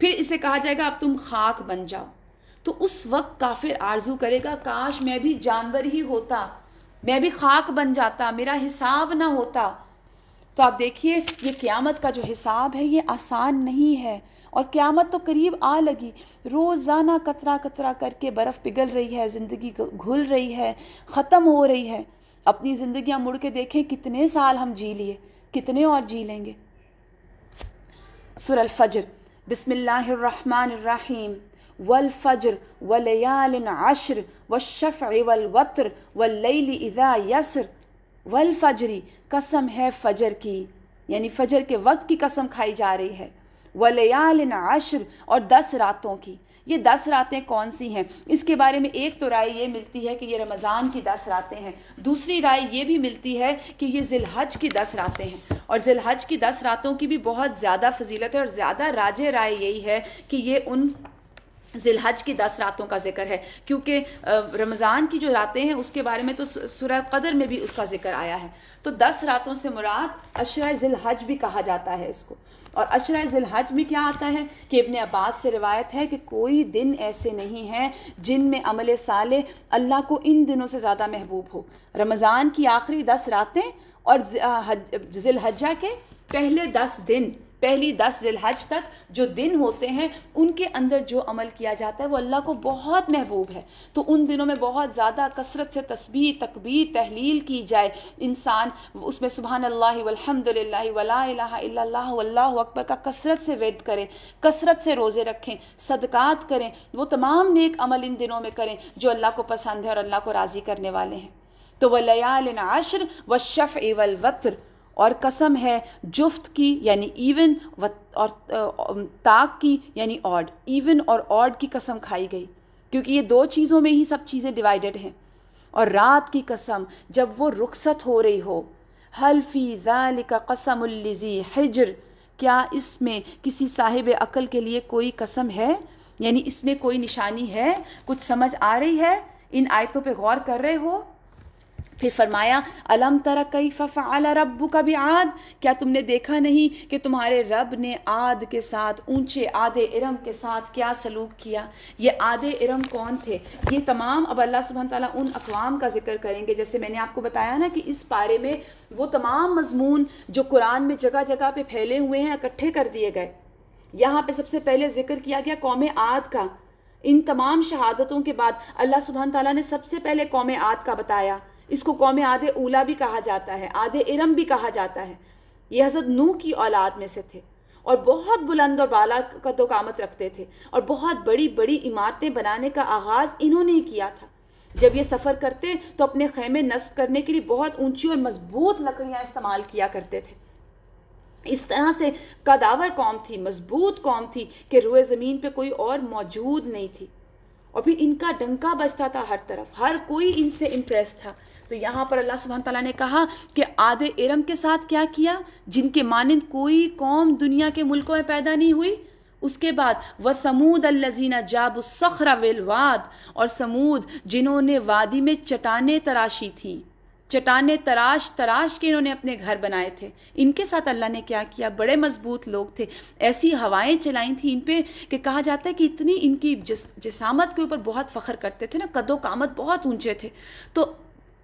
پھر اسے کہا جائے گا اب تم خاک بن جاؤ. تو اس وقت کافر آرزو کرے گا کاش میں بھی جانور ہی ہوتا، میں بھی خاک بن جاتا، میرا حساب نہ ہوتا. تو آپ دیکھیے یہ قیامت کا جو حساب ہے یہ آسان نہیں ہے، اور قیامت تو قریب آ لگی. روزانہ قطرہ قطرہ کر کے برف پگھل رہی ہے، زندگی گھل رہی ہے، ختم ہو رہی ہے. اپنی زندگیاں مڑ کے دیکھیں کتنے سال ہم جی لیے، کتنے اور جی لیں گے. سورہ الفجر. بسم اللہ الرحمن الرحیم. والفجر ولیال عشر والشفع والوتر واللیل اذا یسر. والفجری، قسم ہے فجر کی، یعنی فجر کے وقت کی قسم کھائی جا رہی ہے. ولیال عشر، اور 10 راتوں کی. یہ 10 راتیں کون سی ہیں؟ اس کے بارے میں ایک تو رائے یہ ملتی ہے کہ یہ رمضان کی 10 راتیں ہیں. دوسری رائے یہ بھی ملتی ہے کہ یہ ذی الحج کی 10 راتیں ہیں. اور ذی الحج کی 10 راتوں کی بھی بہت زیادہ فضیلت ہے، اور زیادہ راجح رائے یہی ہے کہ یہ ان ذی الحج کی 10 راتوں کا ذکر ہے، کیونکہ رمضان کی جو راتیں ہیں اس کے بارے میں تو سورہ قدر میں بھی اس کا ذکر آیا ہے. تو 10 راتوں سے مراد عشرہ ذی الحج بھی کہا جاتا ہے اس کو. اور عشرہ ذی الحج میں کیا آتا ہے کہ ابن عباس سے روایت ہے کہ کوئی دن ایسے نہیں ہیں جن میں عمل صالح اللہ کو ان دنوں سے زیادہ محبوب ہو. رمضان کی آخری 10 راتیں اور ذی الحجہ کے پہلے 10 دن، پہلی 10 ذی الحج تک جو دن ہوتے ہیں ان کے اندر جو عمل کیا جاتا ہے وہ اللہ کو بہت محبوب ہے. تو ان دنوں میں بہت زیادہ کثرت سے تسبیح، تکبیر، تحلیل کی جائے. انسان اس میں سبحان اللہ والحمد للہ ولا الہ الا اللہ واللہ اکبر کا کثرت سے ورد کریں، کثرت سے روزے رکھیں، صدقات کریں، وہ تمام نیک عمل ان دنوں میں کریں جو اللہ کو پسند ہے اور اللہ کو راضی کرنے والے ہیں. تو ولیال عشر والشفع والوتر، اور قسم ہے جفت کی یعنی ایون، اور طاق کی یعنی آڈ. ایون اور آڈ کی قسم کھائی گئی کیونکہ یہ 2 چیزوں میں ہی سب چیزیں ڈیوائیڈڈ ہیں. اور رات کی قسم جب وہ رخصت ہو رہی ہو. حل فی ذالک قسم لذی حجر، کیا اس میں کسی صاحب عقل کے لیے کوئی قسم ہے؟ یعنی اس میں کوئی نشانی ہے؟ کچھ سمجھ آ رہی ہے؟ ان آیتوں پہ غور کر رہے ہو؟ پھر فرمایا الم تر کیف فعل ربک بعاد، کیا تم نے دیکھا نہیں کہ تمہارے رب نے عاد کے ساتھ، اونچے عاد ارم کے ساتھ کیا سلوک کیا. یہ عاد ارم کون تھے؟ یہ تمام اب اللہ سبحانہ تعالیٰ ان اقوام کا ذکر کریں گے. جیسے میں نے آپ کو بتایا نا کہ اس پارے میں وہ تمام مضمون جو قرآن میں جگہ جگہ پہ پھیلے ہوئے ہیں اکٹھے کر دیے گئے. یہاں پہ سب سے پہلے ذکر کیا گیا قوم عاد کا. ان تمام شہادتوں کے بعد اللہ سبحانہ تعالیٰ نے سب سے پہلے قوم عاد کا بتایا. اس کو قوم عاد اولا بھی کہا جاتا ہے، عاد ارم بھی کہا جاتا ہے. یہ حضرت نوح کی اولاد میں سے تھے اور بہت بلند اور بالا قد و قامت رکھتے تھے، اور بہت بڑی بڑی عمارتیں بنانے کا آغاز انہوں نے ہی کیا تھا. جب یہ سفر کرتے تو اپنے خیمے نصب کرنے کے لیے بہت اونچی اور مضبوط لکڑیاں استعمال کیا کرتے تھے. اس طرح سے قداور قوم تھی، مضبوط قوم تھی کہ روئے زمین پہ کوئی اور موجود نہیں تھی. اور پھر ان کا ڈنکا بجتا تھا ہر طرف، ہر کوئی ان سے امپریس تھا. تو یہاں پر اللہ سبحانہ تعالیٰ نے کہا کہ عاد ارم کے ساتھ کیا کیا، جن کے مانند کوئی قوم دنیا کے ملکوں میں پیدا نہیں ہوئی. اس کے بعد وَثَمُودَ الَّذِينَ جَابُوا الصَّخْرَ بِالْوَادِ، اور سمود جنہوں نے وادی میں چٹانیں تراشی تھیں، چٹانیں تراش تراش کے انہوں نے اپنے گھر بنائے تھے. ان کے ساتھ اللہ نے کیا کیا، بڑے مضبوط لوگ تھے، ایسی ہوائیں چلائیں تھیں ان پہ کہ کہا جاتا ہے کہ اتنی ان کی جسامت کے اوپر بہت فخر کرتے تھے نا، قد و قامت بہت اونچے تھے. تو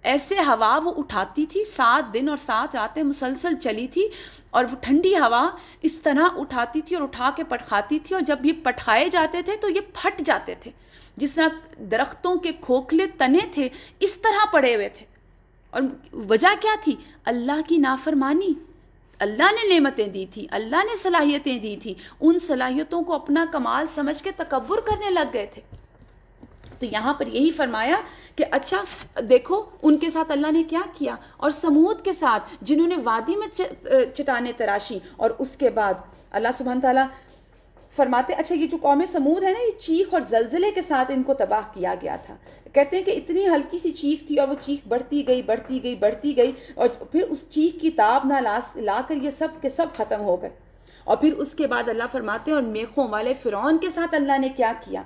ایسے ہوا وہ اٹھاتی تھی، 7 دن اور 7 راتیں مسلسل چلی تھی، اور وہ ٹھنڈی ہوا اس طرح اٹھاتی تھی اور اٹھا کے پٹخاتی تھی، اور جب یہ پٹخائے جاتے تھے تو یہ پھٹ جاتے تھے، جس طرح درختوں کے کھوکھلے تنے تھے اس طرح پڑے ہوئے تھے. اور وجہ کیا تھی؟ اللہ کی نافرمانی. اللہ نے نعمتیں دی تھی، اللہ نے صلاحیتیں دی تھی، ان صلاحیتوں کو اپنا کمال سمجھ کے تکبر کرنے لگ گئے تھے. تو یہاں پر یہی فرمایا کہ اچھا دیکھو ان کے ساتھ اللہ نے کیا کیا. اور سمود کے ساتھ جنہوں نے وادی میں چٹانیں تراشی، اور اس کے بعد اللہ سبحانہ تعالیٰ فرماتے اچھا یہ جو قوم سمود ہے نا، یہ چیخ اور زلزلے کے ساتھ ان کو تباہ کیا گیا تھا. کہتے ہیں کہ اتنی ہلکی سی چیخ تھی اور وہ چیخ بڑھتی گئی بڑھتی گئی بڑھتی گئی، اور پھر اس چیخ کی تاب نہ لا کر یہ سب کے سب ختم ہو گئے. اور پھر اس کے بعد اللہ فرماتے ہیں اور میخوں والے فرعون کے ساتھ اللہ نے کیا کیا.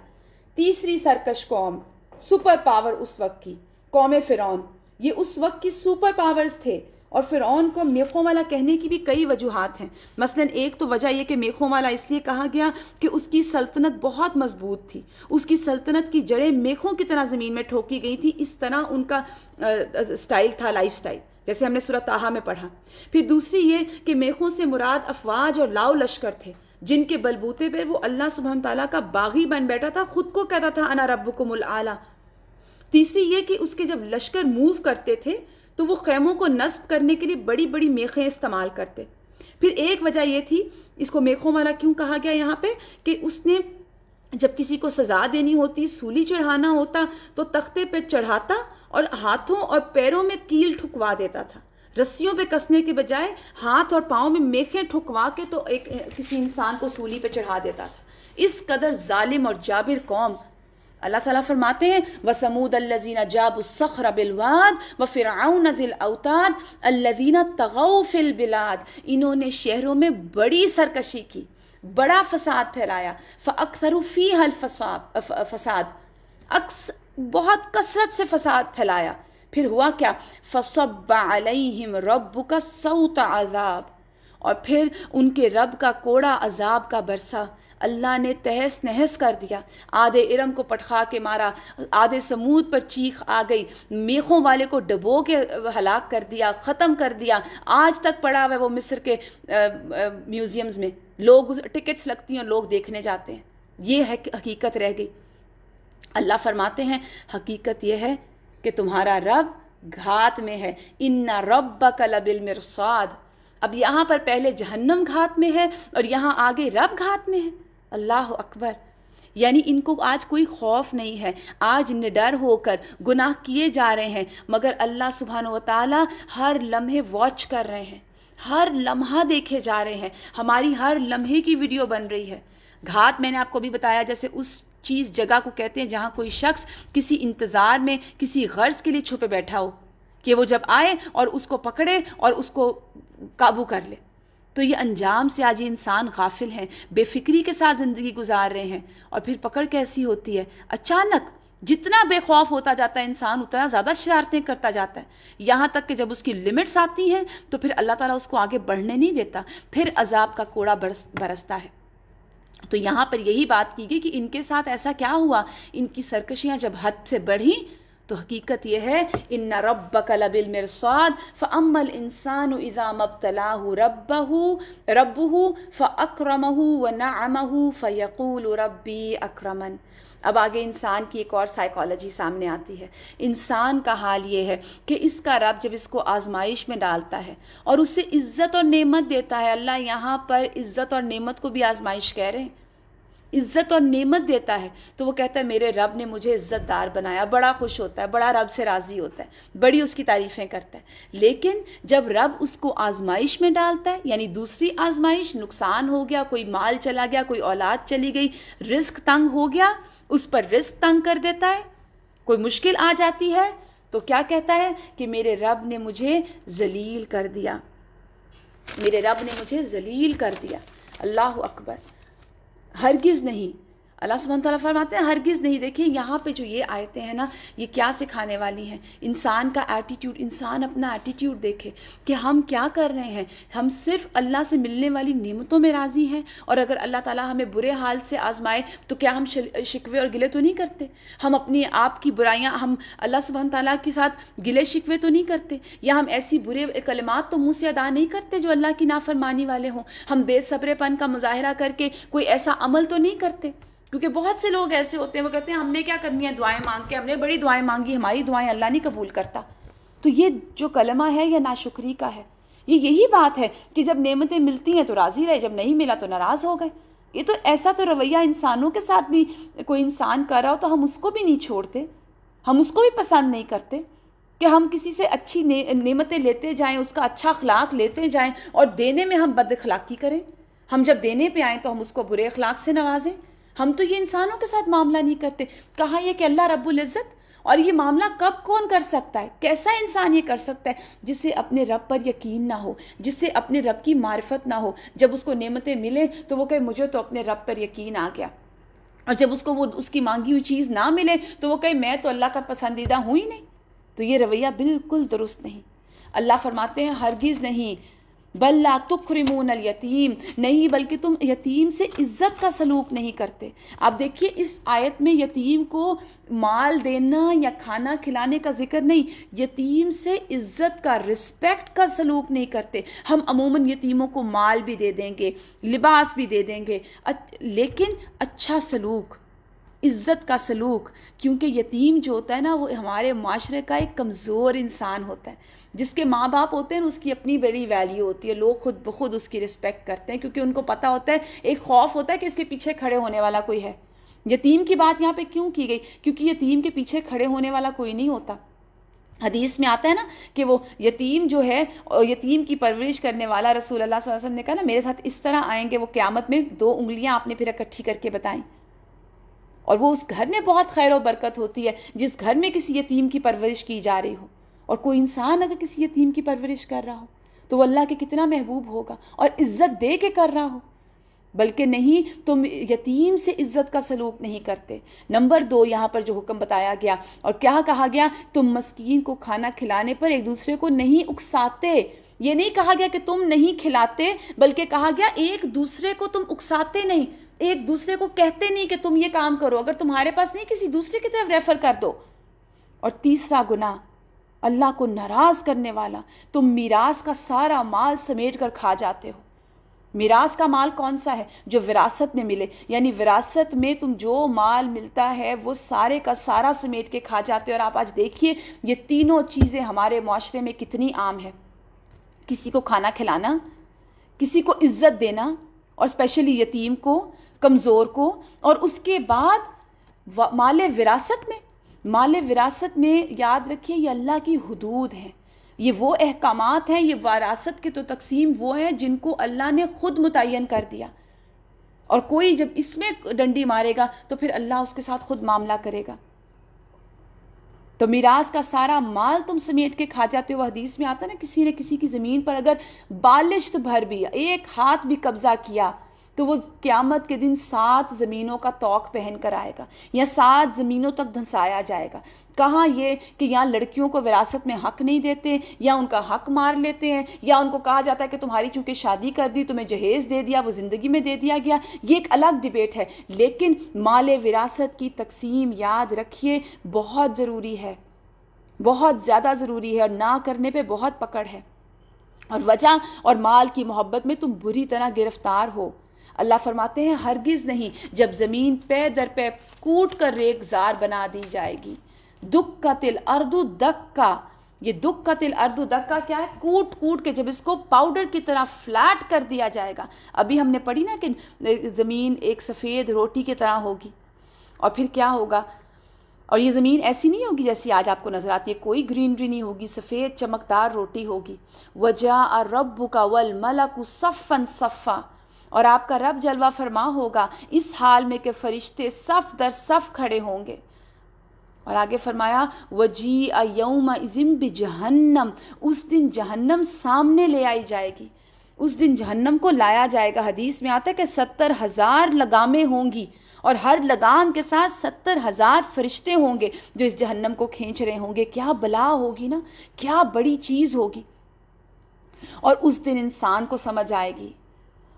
تیسری سرکش قوم، سپر پاور اس وقت کی قوم فرعون، یہ اس وقت کی سپر پاورز تھے. اور فرعون کو میخوں والا کہنے کی بھی کئی وجوہات ہیں. مثلا ایک تو وجہ یہ کہ میخوں والا اس لیے کہا گیا کہ اس کی سلطنت بہت مضبوط تھی، اس کی سلطنت کی جڑیں میخوں کی طرح زمین میں ٹھوکی گئی تھی، اس طرح ان کا سٹائل تھا، لائف سٹائل، جیسے ہم نے سورۃ طٰہٰ میں پڑھا. پھر دوسری یہ کہ میخوں سے مراد افواج اور لاؤ لشکر تھے، جن کے بلبوتے پہ وہ اللہ سبحانہ تعالیٰ کا باغی بن بیٹھا تھا، خود کو کہتا تھا انا ربکم الاعلیٰ. تیسری یہ کہ اس کے جب لشکر موو کرتے تھے تو وہ خیموں کو نصب کرنے کے لیے بڑی بڑی میخیں استعمال کرتے. پھر ایک وجہ یہ تھی، اس کو میخوں والا کیوں کہا گیا یہاں پہ، کہ اس نے جب کسی کو سزا دینی ہوتی، سولی چڑھانا ہوتا، تو تختے پہ چڑھاتا اور ہاتھوں اور پیروں میں کیل ٹھکوا دیتا تھا. رسیوں پہ کسنے کے بجائے ہاتھ اور پاؤں میں میخیں ٹھکوا کے تو کسی انسان کو سولی پہ چڑھا دیتا تھا. اس قدر ظالم اور جابر قوم. اللہ تعالیٰ فرماتے ہیں وَثَمُودَ الَّذِينَ جَابُوا الصَّخْرَ بِالْوَادِ وَفِرْعَوْنَ ذِي الْأَوْتَادِ الَّذِينَ طَغَوْا فِي الْبِلَادِ. انہوں نے شہروں میں بڑی سرکشی کی، بڑا فساد پھیلایا. فَأَكْثَرُوا فِيهَا الْفَسَادِ، بہت کثرت سے فساد پھیلایا. پھر ہوا کیا؟ فَصَبَّ عَلَيْهِمْ رَبُّكَ صَوْتَ عَذَابٍ، اور پھر ان کے رب کا کوڑا عذاب کا برسا. اللہ نے تہس نہس کر دیا، عاد ارم کو پٹخا کے مارا، عاد سمود پر چیخ آ گئی، میخوں والے کو ڈبو کے ہلاک کر دیا، ختم کر دیا. آج تک پڑا ہوا ہے وہ مصر کے میوزیمز میں، لوگ ٹکٹس لگتی ہیں اور لوگ دیکھنے جاتے ہیں. یہ ہے کہ حقیقت رہ گئی. اللہ فرماتے ہیں حقیقت یہ ہے کہ تمہارا رب گھات میں ہے. ان ربک لبالمرصاد. اب یہاں پر پہلے جہنم گھات میں ہے اور یہاں آگے رب گھات میں ہے. اللہ اکبر. یعنی ان کو آج کوئی خوف نہیں ہے، آج نڈر ہو کر گناہ کیے جا رہے ہیں، مگر اللہ سبحانہ و تعالی ہر لمحے واچ کر رہے ہیں، ہر لمحہ دیکھے جا رہے ہیں، ہماری ہر لمحے کی ویڈیو بن رہی ہے. گھات میں نے آپ کو بھی بتایا جیسے اس چیز جگہ کو کہتے ہیں جہاں کوئی شخص کسی انتظار میں کسی غرض کے لیے چھپے بیٹھا ہو کہ وہ جب آئے اور اس کو پکڑے اور اس کو قابو کر لے. تو یہ انجام سے آج یہ انسان غافل ہیں، بے فکری کے ساتھ زندگی گزار رہے ہیں. اور پھر پکڑ کیسی ہوتی ہے؟ اچانک جتنا بے خوف ہوتا جاتا ہے انسان اتنا زیادہ شرارتیں کرتا جاتا ہے، یہاں تک کہ جب اس کی لمٹس آتی ہیں تو پھر اللہ تعالیٰ اس کو آگے بڑھنے نہیں دیتا، پھر عذاب کا کوڑا برستا ہے. تو یہاں پر یہی بات کی گئی کہ ان کے ساتھ ایسا کیا ہوا، ان کی سرکشیاں جب حد سے بڑھیں تو حقیقت یہ ہے ان ربک لبالمرصاد فاما الانسان اذا ما ابتلاه ربه فاکرمه ونعمه فیقول ربی اکرمن. اب آگے انسان کی ایک اور سائیکالوجی سامنے آتی ہے. انسان کا حال یہ ہے کہ اس کا رب جب اس کو آزمائش میں ڈالتا ہے اور اسے عزت اور نعمت دیتا ہے، اللہ یہاں پر عزت اور نعمت کو بھی آزمائش کہہ رہے ہیں، عزت اور نعمت دیتا ہے تو وہ کہتا ہے میرے رب نے مجھے عزت دار بنایا، بڑا خوش ہوتا ہے، بڑا رب سے راضی ہوتا ہے، بڑی اس کی تعریفیں کرتا ہے. لیکن جب رب اس کو آزمائش میں ڈالتا ہے، یعنی دوسری آزمائش، نقصان ہو گیا، کوئی مال چلا گیا، کوئی اولاد چلی گئی، رزق تنگ ہو گیا، اس پر رزق تنگ کر دیتا ہے، کوئی مشکل آ جاتی ہے تو کیا کہتا ہے کہ میرے رب نے مجھے ذلیل کر دیا، میرے رب نے مجھے ذلیل کر دیا۔ اللہ اکبر، ہرگز نہیں، اللہ سبحانہ تعالیٰ فرماتے ہیں ہرگز نہیں۔ دیکھیں یہاں پہ جو یہ آیتیں ہیں نا، یہ کیا سکھانے والی ہیں؟ انسان کا ایٹیٹیوڈ، انسان اپنا ایٹیٹیوڈ دیکھے کہ ہم کیا کر رہے ہیں۔ ہم صرف اللہ سے ملنے والی نعمتوں میں راضی ہیں، اور اگر اللہ تعالیٰ ہمیں برے حال سے آزمائے تو کیا ہم شکوے اور گلے تو نہیں کرتے؟ ہم اپنی آپ کی برائیاں، ہم اللہ سبحانہ تعالیٰ کے ساتھ گلے شکوے تو نہیں کرتے؟ یا ہم ایسی برے کلمات تو منہ سے ادا نہیں کرتے جو اللہ کی نافرمانی والے ہوں؟ ہم بے صبرے پن کا مظاہرہ کر کے کوئی ایسا عمل تو نہیں کرتے؟ کیونکہ بہت سے لوگ ایسے ہوتے ہیں، وہ کہتے ہیں ہم نے کیا کرنی ہے دعائیں مانگ کے، ہم نے بڑی دعائیں مانگی، ہماری دعائیں اللہ نہیں قبول کرتا۔ تو یہ جو کلمہ ہے یہ ناشکری کا ہے۔ یہ یہی بات ہے کہ جب نعمتیں ملتی ہیں تو راضی رہے، جب نہیں ملا تو ناراض ہو گئے۔ یہ تو ایسا تو رویہ انسانوں کے ساتھ بھی کوئی انسان کر رہا ہو تو ہم اس کو بھی نہیں چھوڑتے، ہم اس کو بھی پسند نہیں کرتے کہ ہم کسی سے اچھی نعمتیں لیتے جائیں، اس کا اچھا اخلاق لیتے جائیں، اور دینے میں ہم بد اخلاقی کریں۔ ہم جب دینے پہ آئیں تو ہم اس کو برے اخلاق سے نوازیں۔ ہم تو یہ انسانوں کے ساتھ معاملہ نہیں کرتے۔ کہا یہ کہ اللہ رب العزت، اور یہ معاملہ کب کون کر سکتا ہے؟ کیسا انسان یہ کر سکتا ہے؟ جس سے اپنے رب پر یقین نہ ہو، جس سے اپنے رب کی معرفت نہ ہو۔ جب اس کو نعمتیں ملیں تو وہ کہے مجھے تو اپنے رب پر یقین آ گیا، اور جب اس کو وہ اس کی مانگی ہوئی چیز نہ ملے تو وہ کہے میں تو اللہ کا پسندیدہ ہوں ہی نہیں۔ تو یہ رویہ بالکل درست نہیں۔ اللہ فرماتے ہیں ہرگز نہیں، بل لا تکرمون الیتیم، نہیں بلکہ تم یتیم سے عزت کا سلوک نہیں کرتے۔ اب دیکھیے اس آیت میں یتیم کو مال دینا یا کھانا کھلانے کا ذکر نہیں، یتیم سے عزت کا، رسپیکٹ کا سلوک نہیں کرتے۔ ہم عموماً یتیموں کو مال بھی دے دیں گے، لباس بھی دے دیں گے، لیکن اچھا سلوک، عزت کا سلوک، کیونکہ یتیم جو ہوتا ہے نا وہ ہمارے معاشرے کا ایک کمزور انسان ہوتا ہے۔ جس کے ماں باپ ہوتے ہیں اس کی اپنی بڑی ویلیو ہوتی ہے، لوگ خود بخود اس کی رسپیکٹ کرتے ہیں، کیونکہ ان کو پتہ ہوتا ہے، ایک خوف ہوتا ہے کہ اس کے پیچھے کھڑے ہونے والا کوئی ہے۔ یتیم کی بات یہاں پہ کیوں کی گئی؟ کیونکہ یتیم کے پیچھے کھڑے ہونے والا کوئی نہیں ہوتا۔ حدیث میں آتا ہے نا کہ وہ یتیم جو ہے، یتیم کی پرورش کرنے والا، رسول اللہ صلی اللہ علیہ وسلم نے کہا نا میرے ساتھ اس طرح آئیں گے وہ قیامت میں، 2 انگلیاں آپ نے پھر اکٹھی کر کے بتائیں، اور وہ اس گھر میں بہت خیر و برکت ہوتی ہے جس گھر میں کسی یتیم کی پرورش کی جا رہی ہو۔ اور کوئی انسان اگر کسی یتیم کی پرورش کر رہا ہو تو وہ اللہ کے کتنا محبوب ہوگا، اور عزت دے کے کر رہا ہو۔ بلکہ نہیں، تم یتیم سے عزت کا سلوک نہیں کرتے۔ نمبر 2 یہاں پر جو حکم بتایا گیا اور کیا کہا گیا، تم مسکین کو کھانا کھلانے پر ایک دوسرے کو نہیں اکساتے۔ یہ نہیں کہا گیا کہ تم نہیں کھلاتے، بلکہ کہا گیا ایک دوسرے کو تم اکساتے نہیں، ایک دوسرے کو کہتے نہیں کہ تم یہ کام کرو، اگر تمہارے پاس نہیں کسی دوسرے کی طرف ریفر کر دو۔ اور تیسرا گناہ، اللہ کو ناراض کرنے والا، تم میراث کا سارا مال سمیٹ کر کھا جاتے ہو۔ میراث کا مال کون سا ہے؟ جو وراثت میں ملے، یعنی وراثت میں تم جو مال ملتا ہے وہ سارے کا سارا سمیٹ کے کھا جاتے ہو۔ اور آپ آج دیکھیے یہ تینوں چیزیں ہمارے معاشرے میں کتنی عام ہے۔ کسی کو کھانا کھلانا، کسی کو عزت دینا، اور اسپیشلی یتیم کو، کمزور کو، اور اس کے بعد مال وراثت میں، مال وراثت میں یاد رکھیے یہ اللہ کی حدود ہیں، یہ وہ احکامات ہیں، یہ وراثت کے تو تقسیم وہ ہیں جن کو اللہ نے خود متعین کر دیا، اور کوئی جب اس میں ڈنڈی مارے گا تو پھر اللہ اس کے ساتھ خود معاملہ کرے گا۔ تو میراث کا سارا مال تم سمیٹ کے کھا جاتے ہو۔ حدیث میں آتا ہے نا کسی نے کسی کی زمین پر اگر بالشت بھر بھی، ایک ہاتھ بھی قبضہ کیا تو وہ قیامت کے دن 7 زمینوں کا طوق پہن کر آئے گا، یا 7 زمینوں تک دھنسایا جائے گا۔ کہاں یہ کہ یہاں لڑکیوں کو وراثت میں حق نہیں دیتے، یا ان کا حق مار لیتے ہیں، یا ان کو کہا جاتا ہے کہ تمہاری چونکہ شادی کر دی تمہیں جہیز دے دیا، وہ زندگی میں دے دیا گیا، یہ ایک الگ ڈیبیٹ ہے۔ لیکن مال وراثت کی تقسیم یاد رکھیے بہت ضروری ہے، بہت زیادہ ضروری ہے، اور نہ کرنے پہ بہت پکڑ ہے۔ اور وجہ اور مال کی محبت میں تم بری طرح گرفتار ہو۔ اللہ فرماتے ہیں ہرگز نہیں، جب زمین پے در پے کوٹ کر ریگ زار بنا دی جائے گی۔ دکت الارض دکا، یہ دکت الارض دکا کیا ہے؟ کوٹ کوٹ کے جب اس کو پاؤڈر کی طرح فلیٹ کر دیا جائے گا۔ ابھی ہم نے پڑھی نا کہ زمین ایک سفید روٹی کی طرح ہوگی، اور پھر کیا ہوگا؟ اور یہ زمین ایسی نہیں ہوگی جیسی آج آپ کو نظر آتی ہے، کوئی گرینری نہیں ہوگی، سفید چمکدار روٹی ہوگی۔ وَجَاءَ رَبُّكَ وَالْمَلَكُ صَفًّا صَفًّا، اور آپ کا رب جلوہ فرما ہوگا اس حال میں کہ فرشتے صف در صف کھڑے ہوں گے۔ اور آگے فرمایا وَجِیءَ یَوْمَئِذٍ بِجَہَنَّمَ، اس دن جہنم سامنے لے آئی جائے گی، اس دن جہنم کو لایا جائے گا۔ حدیث میں آتا ہے کہ 70,000 لگامیں ہوں گی اور ہر لگام کے ساتھ 70,000 فرشتے ہوں گے جو اس جہنم کو کھینچ رہے ہوں گے۔ کیا بلا ہوگی نا، کیا بڑی چیز ہوگی۔ اور اس دن انسان کو سمجھ آئے گی،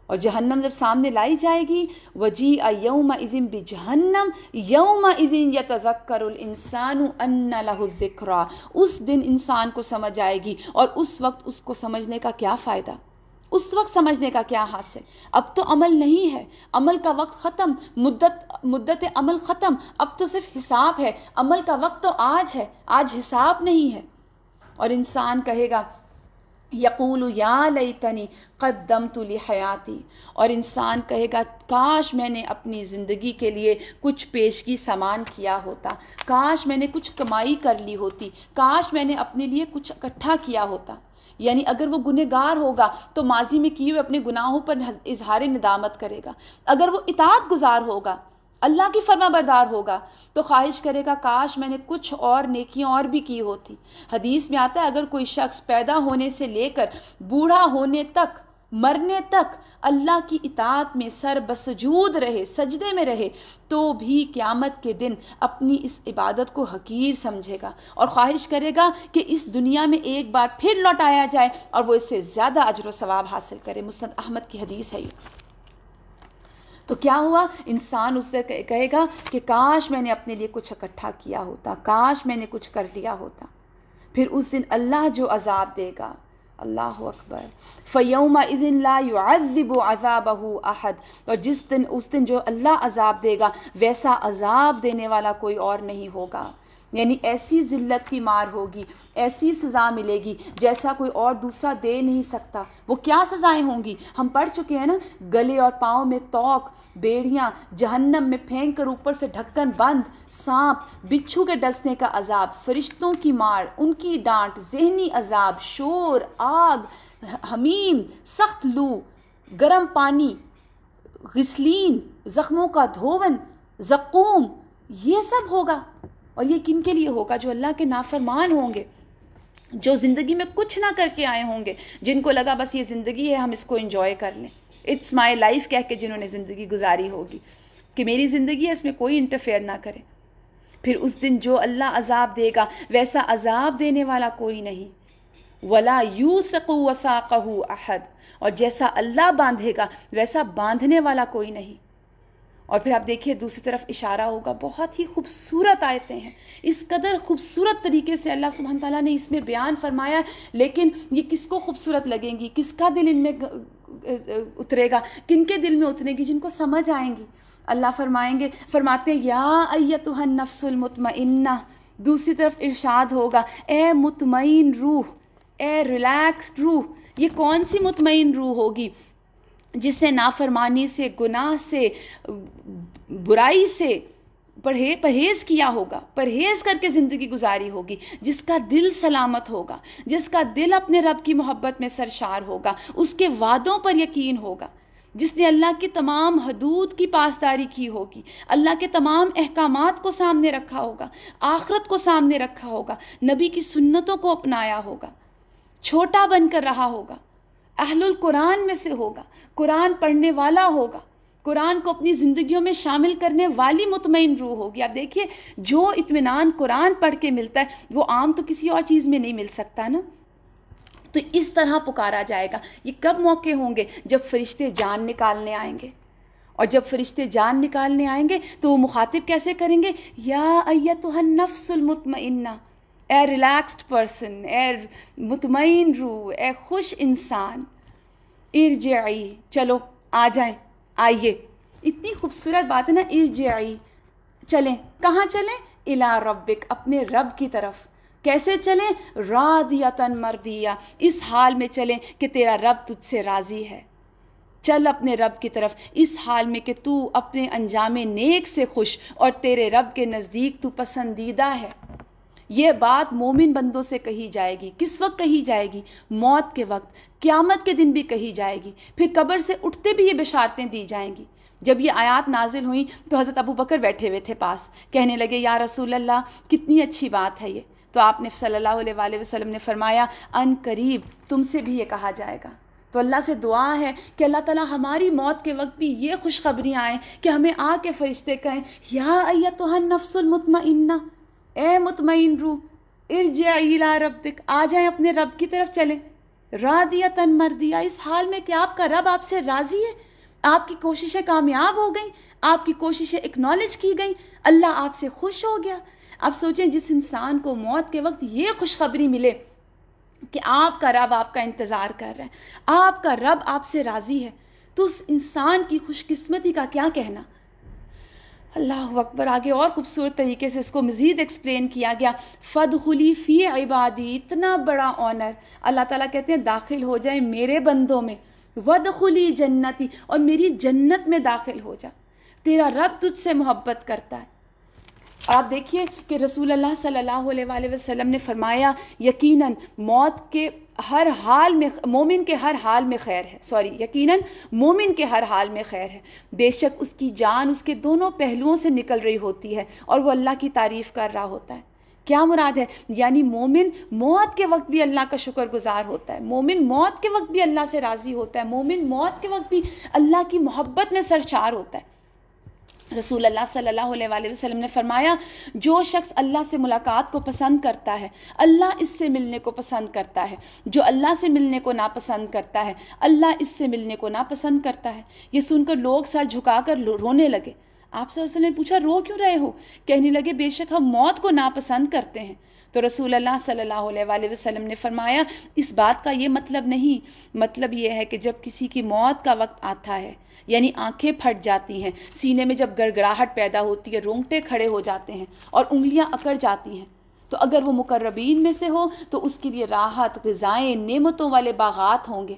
اور جہنم جب سامنے لائی جائے گی وَجِیءَ یَوْمَئِذٍ بِجَہَنَّمَ یَوْمَئِذٍ یَتَذَکَّرُ الْإِنسَانُ أَنَّ لَهُ الذِّکْرَىٰ، اس دن انسان کو سمجھ آئے گی، اور اس وقت اس کو سمجھنے کا کیا فائدہ، اس وقت سمجھنے کا کیا حاصل۔ اب تو عمل نہیں ہے، عمل کا وقت ختم، مدت عمل ختم، اب تو صرف حساب ہے۔ عمل کا وقت تو آج ہے، آج حساب نہیں ہے۔ اور انسان کہے گا یقول یا لیتنی قدمت لحیاتی، اور انسان کہے گا کاش میں نے اپنی زندگی کے لیے کچھ پیشگی سامان کیا ہوتا، کاش میں نے کچھ کمائی کر لی ہوتی، کاش میں نے اپنے لیے کچھ اکٹھا کیا ہوتا۔ یعنی اگر وہ گنہگار ہوگا تو ماضی میں کیے ہوئے اپنے گناہوں پر اظہار ندامت کرے گا، اگر وہ اطاعت گزار ہوگا، اللہ کی فرما بردار ہوگا، تو خواہش کرے گا کاش میں نے کچھ اور نیکیاں اور بھی کی ہوتی۔ حدیث میں آتا ہے اگر کوئی شخص پیدا ہونے سے لے کر بوڑھا ہونے تک، مرنے تک اللہ کی اطاعت میں سر بسجود رہے، سجدے میں رہے، تو بھی قیامت کے دن اپنی اس عبادت کو حقیر سمجھے گا اور خواہش کرے گا کہ اس دنیا میں ایک بار پھر لوٹایا جائے اور وہ اس سے زیادہ اجر و ثواب حاصل کرے۔ مسند احمد کی حدیث ہے یہ۔ تو کیا ہوا، انسان اس سے کہے گا کہ کاش میں نے اپنے لیے کچھ اکٹھا کیا ہوتا، کاش میں نے کچھ کر لیا ہوتا۔ پھر اس دن اللہ جو عذاب دے گا، اللہ اکبر، فَيَوْمَئِذٍ لَا يُعَذِّبُ عَذَابَهُ أَحَدٌ، اور اس دن جو اللہ عذاب دے گا ویسا عذاب دینے والا کوئی اور نہیں ہوگا۔ یعنی ایسی ذلت کی مار ہوگی، ایسی سزا ملے گی جیسا کوئی اور دوسرا دے نہیں سکتا۔ وہ کیا سزائیں ہوں گی، ہم پڑھ چکے ہیں نا، گلے اور پاؤں میں توق، بیڑیاں، جہنم میں پھینک کر اوپر سے ڈھکن بند، سانپ بچھو کے ڈسنے کا عذاب، فرشتوں کی مار، ان کی ڈانٹ، ذہنی عذاب، شور، آگ، حمیم، سخت لو، گرم پانی، غسلین، زخموں کا دھون، زقوم، یہ سب ہوگا۔ اور یہ کن کے لیے ہوگا؟ جو اللہ کے نافرمان ہوں گے، جو زندگی میں کچھ نہ کر کے آئے ہوں گے، جن کو لگا بس یہ زندگی ہے ہم اس کو انجوائے کر لیں، اٹس مائی لائف کہہ کے جنہوں نے زندگی گزاری ہوگی کہ میری زندگی ہے اس میں کوئی انٹرفیئر نہ کرے۔ پھر اس دن جو اللہ عذاب دے گا ویسا عذاب دینے والا کوئی نہیں، وَلَا يُوثِقُ وَثَاقَهُ أَحَدٌ، اور جیسا اللہ باندھے گا ویسا باندھنے والا کوئی نہیں۔ اور پھر آپ دیکھیے دوسری طرف اشارہ ہوگا، بہت ہی خوبصورت آیتیں ہیں، اس قدر خوبصورت طریقے سے اللہ سبحانہ تعالیٰ نے اس میں بیان فرمایا، لیکن یہ کس کو خوبصورت لگیں گی، کس کا دل ان میں اترے گا، کن کے دل میں اترے گی؟ جن کو سمجھ آئیں گی۔ اللہ فرماتے ہیں یا ایتھا النفس المطمئنہ، دوسری طرف ارشاد ہوگا اے مطمئن روح، اے ریلیکسڈ روح۔ یہ کون سی مطمئن روح ہوگی؟ جس نے نافرمانی سے، گناہ سے، برائی سے پرہیز کیا ہوگا، پرہیز کر کے زندگی گزاری ہوگی، جس کا دل سلامت ہوگا، جس کا دل اپنے رب کی محبت میں سرشار ہوگا، اس کے وعدوں پر یقین ہوگا، جس نے اللہ کی تمام حدود کی پاسداری کی ہوگی، اللہ کے تمام احکامات کو سامنے رکھا ہوگا، آخرت کو سامنے رکھا ہوگا، نبی کی سنتوں کو اپنایا ہوگا، چھوٹا بن کر رہا ہوگا، اہل القرآن میں سے ہوگا، قرآن پڑھنے والا ہوگا، قرآن کو اپنی زندگیوں میں شامل کرنے والی مطمئن روح ہوگی۔ آپ دیکھیے جو اطمینان قرآن پڑھ کے ملتا ہے وہ عام تو کسی اور چیز میں نہیں مل سکتا نا۔ تو اس طرح پکارا جائے گا۔ یہ کب موقع ہوں گے؟ جب فرشتے جان نکالنے آئیں گے، اور جب فرشتے جان نکالنے آئیں گے تو وہ مخاطب کیسے کریں گے؟ یا ایتھا النفس المطمئنہ، اے ریلیکسڈ پرسن، اے مطمئن روح، اے خوش انسان، ارجعی، چلو آ جائیں، آئیے۔ اتنی خوبصورت بات ہے نا، ارجعی، چلیں، کہاں چلیں؟ الی ربک، اپنے رب کی طرف۔ کیسے چلیں؟ راضیۃ مرضیہ، اس حال میں چلیں کہ تیرا رب تجھ سے راضی ہے۔ چل اپنے رب کی طرف اس حال میں کہ تو اپنے انجام نیک سے خوش اور تیرے رب کے نزدیک تو پسندیدہ ہے۔ یہ بات مومن بندوں سے کہی جائے گی. کس وقت کہی جائے گی؟ موت کے وقت. قیامت کے دن بھی کہی جائے گی. پھر قبر سے اٹھتے بھی یہ بشارتیں دی جائیں گی. جب یہ آیات نازل ہوئیں تو حضرت ابو بکر بیٹھے ہوئے تھے پاس، کہنے لگے یا رسول اللہ کتنی اچھی بات ہے یہ. تو آپ نے صلی اللہ علیہ وآلہ وسلم نے فرمایا ان قریب تم سے بھی یہ کہا جائے گا. تو اللہ سے دعا ہے کہ اللہ تعالیٰ ہماری موت کے وقت بھی یہ خوشخبریاں آئیں کہ ہمیں آ کے فرشتے کہیں یا ایتھا النفس المطمئنہ، اے مطمئن روح، ارجعی الی ربک، آ جائیں اپنے رب کی طرف چلیں، راضیۃ مرضیہ، اس حال میں کہ آپ کا رب آپ سے راضی ہے، آپ کی کوششیں کامیاب ہو گئیں، آپ کی کوششیں اکنالج کی گئیں، اللہ آپ سے خوش ہو گیا. اب سوچیں جس انسان کو موت کے وقت یہ خوشخبری ملے کہ آپ کا رب آپ کا انتظار کر رہا ہے، آپ کا رب آپ سے راضی ہے، تو اس انسان کی خوش قسمتی کا کیا کہنا. اللہ اکبر. آگے اور خوبصورت طریقے سے اس کو مزید ایکسپلین کیا گیا. فادخلی فی عبادی، اتنا آنر آنر. اللہ تعالیٰ کہتے ہیں داخل ہو جائیں میرے بندوں میں. وادخلی جنتی، اور میری جنت میں داخل ہو جا. تیرا رب تجھ سے محبت کرتا ہے. اور آپ دیکھیے کہ رسول اللہ صلی اللہ علیہ وآلہ وسلم نے فرمایا یقیناً موت کے ہر حال میں، مومن کے ہر حال میں خیر ہے، یقیناً مومن کے ہر حال میں خیر ہے. بے شک اس کی جان اس کے دونوں پہلوؤں سے نکل رہی ہوتی ہے اور وہ اللہ کی تعریف کر رہا ہوتا ہے. کیا مراد ہے؟ یعنی مومن موت کے وقت بھی اللہ کا شکر گزار ہوتا ہے، مومن موت کے وقت بھی اللہ سے راضی ہوتا ہے، مومن موت کے وقت بھی اللہ کی محبت میں سرشار ہوتا ہے. رسول اللہ صلی اللہ علیہ وآلہ وسلم نے فرمایا جو شخص اللہ سے ملاقات کو پسند کرتا ہے اللہ اس سے ملنے کو پسند کرتا ہے، جو اللہ سے ملنے کو ناپسند کرتا ہے اللہ اس سے ملنے کو ناپسند کرتا ہے. یہ سن کر لوگ سر جھکا کر رونے لگے. آپ صلی اللہ علیہ وسلم نے پوچھا رو کیوں رہے ہو؟ کہنے لگے بے شک ہم موت کو ناپسند کرتے ہیں. تو رسول اللہ صلی اللہ علیہ وآلہ وسلم نے فرمایا اس بات کا یہ مطلب نہیں، مطلب یہ ہے کہ جب کسی کی موت کا وقت آتا ہے، یعنی آنکھیں پھٹ جاتی ہیں، سینے میں جب گڑگڑاہٹ پیدا ہوتی ہے، رونگٹے کھڑے ہو جاتے ہیں اور انگلیاں اکڑ جاتی ہیں، تو اگر وہ مقربین میں سے ہو تو اس کے لیے راحت، غذائیں، نعمتوں والے باغات ہوں گے.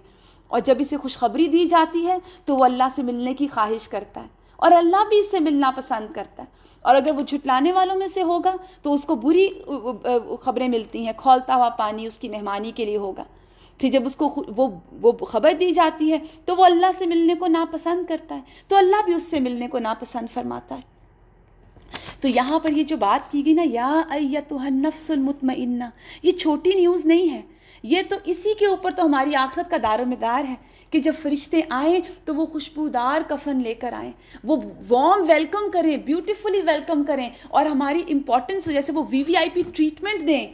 اور جب اسے خوشخبری دی جاتی ہے تو وہ اللہ سے ملنے کی خواہش کرتا ہے اور اللہ بھی اس سے ملنا پسند کرتا ہے. اور اگر وہ جھٹلانے والوں میں سے ہوگا تو اس کو بری خبریں ملتی ہیں، کھولتا ہوا پانی اس کی مہمانی کے لیے ہوگا. پھر جب اس کو وہ خبر دی جاتی ہے تو وہ اللہ سے ملنے کو ناپسند کرتا ہے، تو اللہ بھی اس سے ملنے کو ناپسند فرماتا ہے. تو یہاں پر یہ جو بات کی گئی نا یا ایتھا النفس المطمئنہ، یہ چھوٹی نیوز نہیں ہے، یہ تو اسی کے اوپر تو ہماری آخرت کا دار و مدار ہے کہ جب فرشتے آئیں تو وہ خوشبودار کفن لے کر آئیں، وہ وارم ویلکم کریں، بیوٹیفلی ویلکم کریں، اور ہماری امپورٹنس جیسے وہ VVIP ٹریٹمنٹ دیں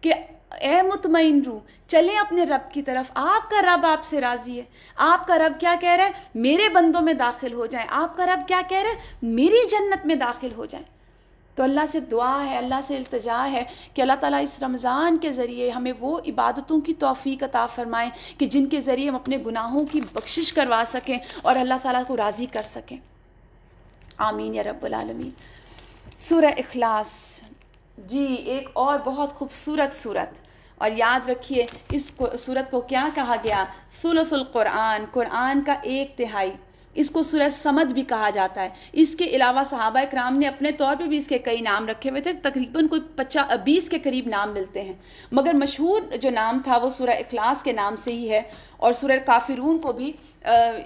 کہ اے مطمئن روح چلیں اپنے رب کی طرف، آپ کا رب آپ سے راضی ہے. آپ کا رب کیا کہہ رہا ہے؟ میرے بندوں میں داخل ہو جائیں. آپ کا رب کیا کہہ رہا ہے؟ میری جنت میں داخل ہو جائیں. تو اللہ سے دعا ہے، اللہ سے التجا ہے کہ اللہ تعالیٰ اس رمضان کے ذریعے ہمیں وہ عبادتوں کی توفیق عطا فرمائیں کہ جن کے ذریعے ہم اپنے گناہوں کی بخشش کروا سکیں اور اللہ تعالیٰ کو راضی کر سکیں. آمین یا رب العالمین. سورہ اخلاص، جی ایک اور بہت خوبصورت صورت، اور یاد رکھیے اس صورت کو کیا کہا گیا؟ ثلث القرآن، قرآن کا 1/3. اس کو سورہ صمد بھی کہا جاتا ہے. اس کے علاوہ صحابہ کرام نے اپنے طور پہ بھی اس کے کئی نام رکھے ہوئے تھے، تقریباً کوئی 20 کے قریب نام ملتے ہیں، مگر مشہور جو نام تھا وہ سورہ اخلاص کے نام سے ہی ہے. اور سورہ کافرون کو بھی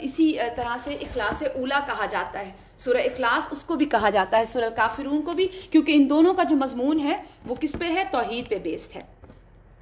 اسی طرح سے اخلاص اولیٰ کہا جاتا ہے. سورہ اخلاص اس کو بھی کہا جاتا ہے، سورہ کافرون کو بھی، کیونکہ ان دونوں کا جو مضمون ہے وہ کس پہ ہے؟ توحید پہ بیسڈ ہے.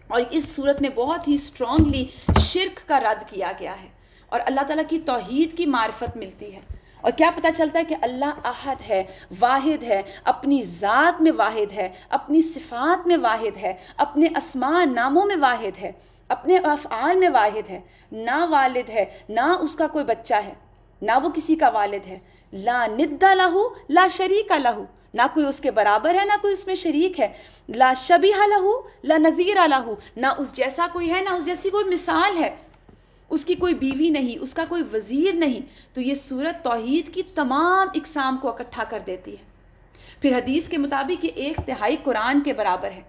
اور اس صورت میں بہت ہی اسٹرانگلی شرک کا رد کیا گیا ہے اور اللہ تعالیٰ کی توحید کی معرفت ملتی ہے. اور کیا پتہ چلتا ہے کہ اللہ احد ہے، واحد ہے، اپنی ذات میں واحد ہے، اپنی صفات میں واحد ہے، اپنے اسماء ناموں میں واحد ہے، اپنے افعال میں واحد ہے. نہ والد ہے، نہ اس کا کوئی بچہ ہے، نہ وہ کسی کا والد ہے. لا ند لہ لا شریک لہ، نہ کوئی اس کے برابر ہے، نہ کوئی اس میں شریک ہے. لا شبیہ لہ لا نظیر لہ، نہ اس جیسا کوئی ہے، نہ اس جیسی کوئی مثال ہے. اس کی کوئی بیوی نہیں، اس کا کوئی وزیر نہیں. تو یہ سورت توحید کی تمام اقسام کو اکٹھا کر دیتی ہے. پھر حدیث کے مطابق یہ 1/3 قرآن کے برابر ہے.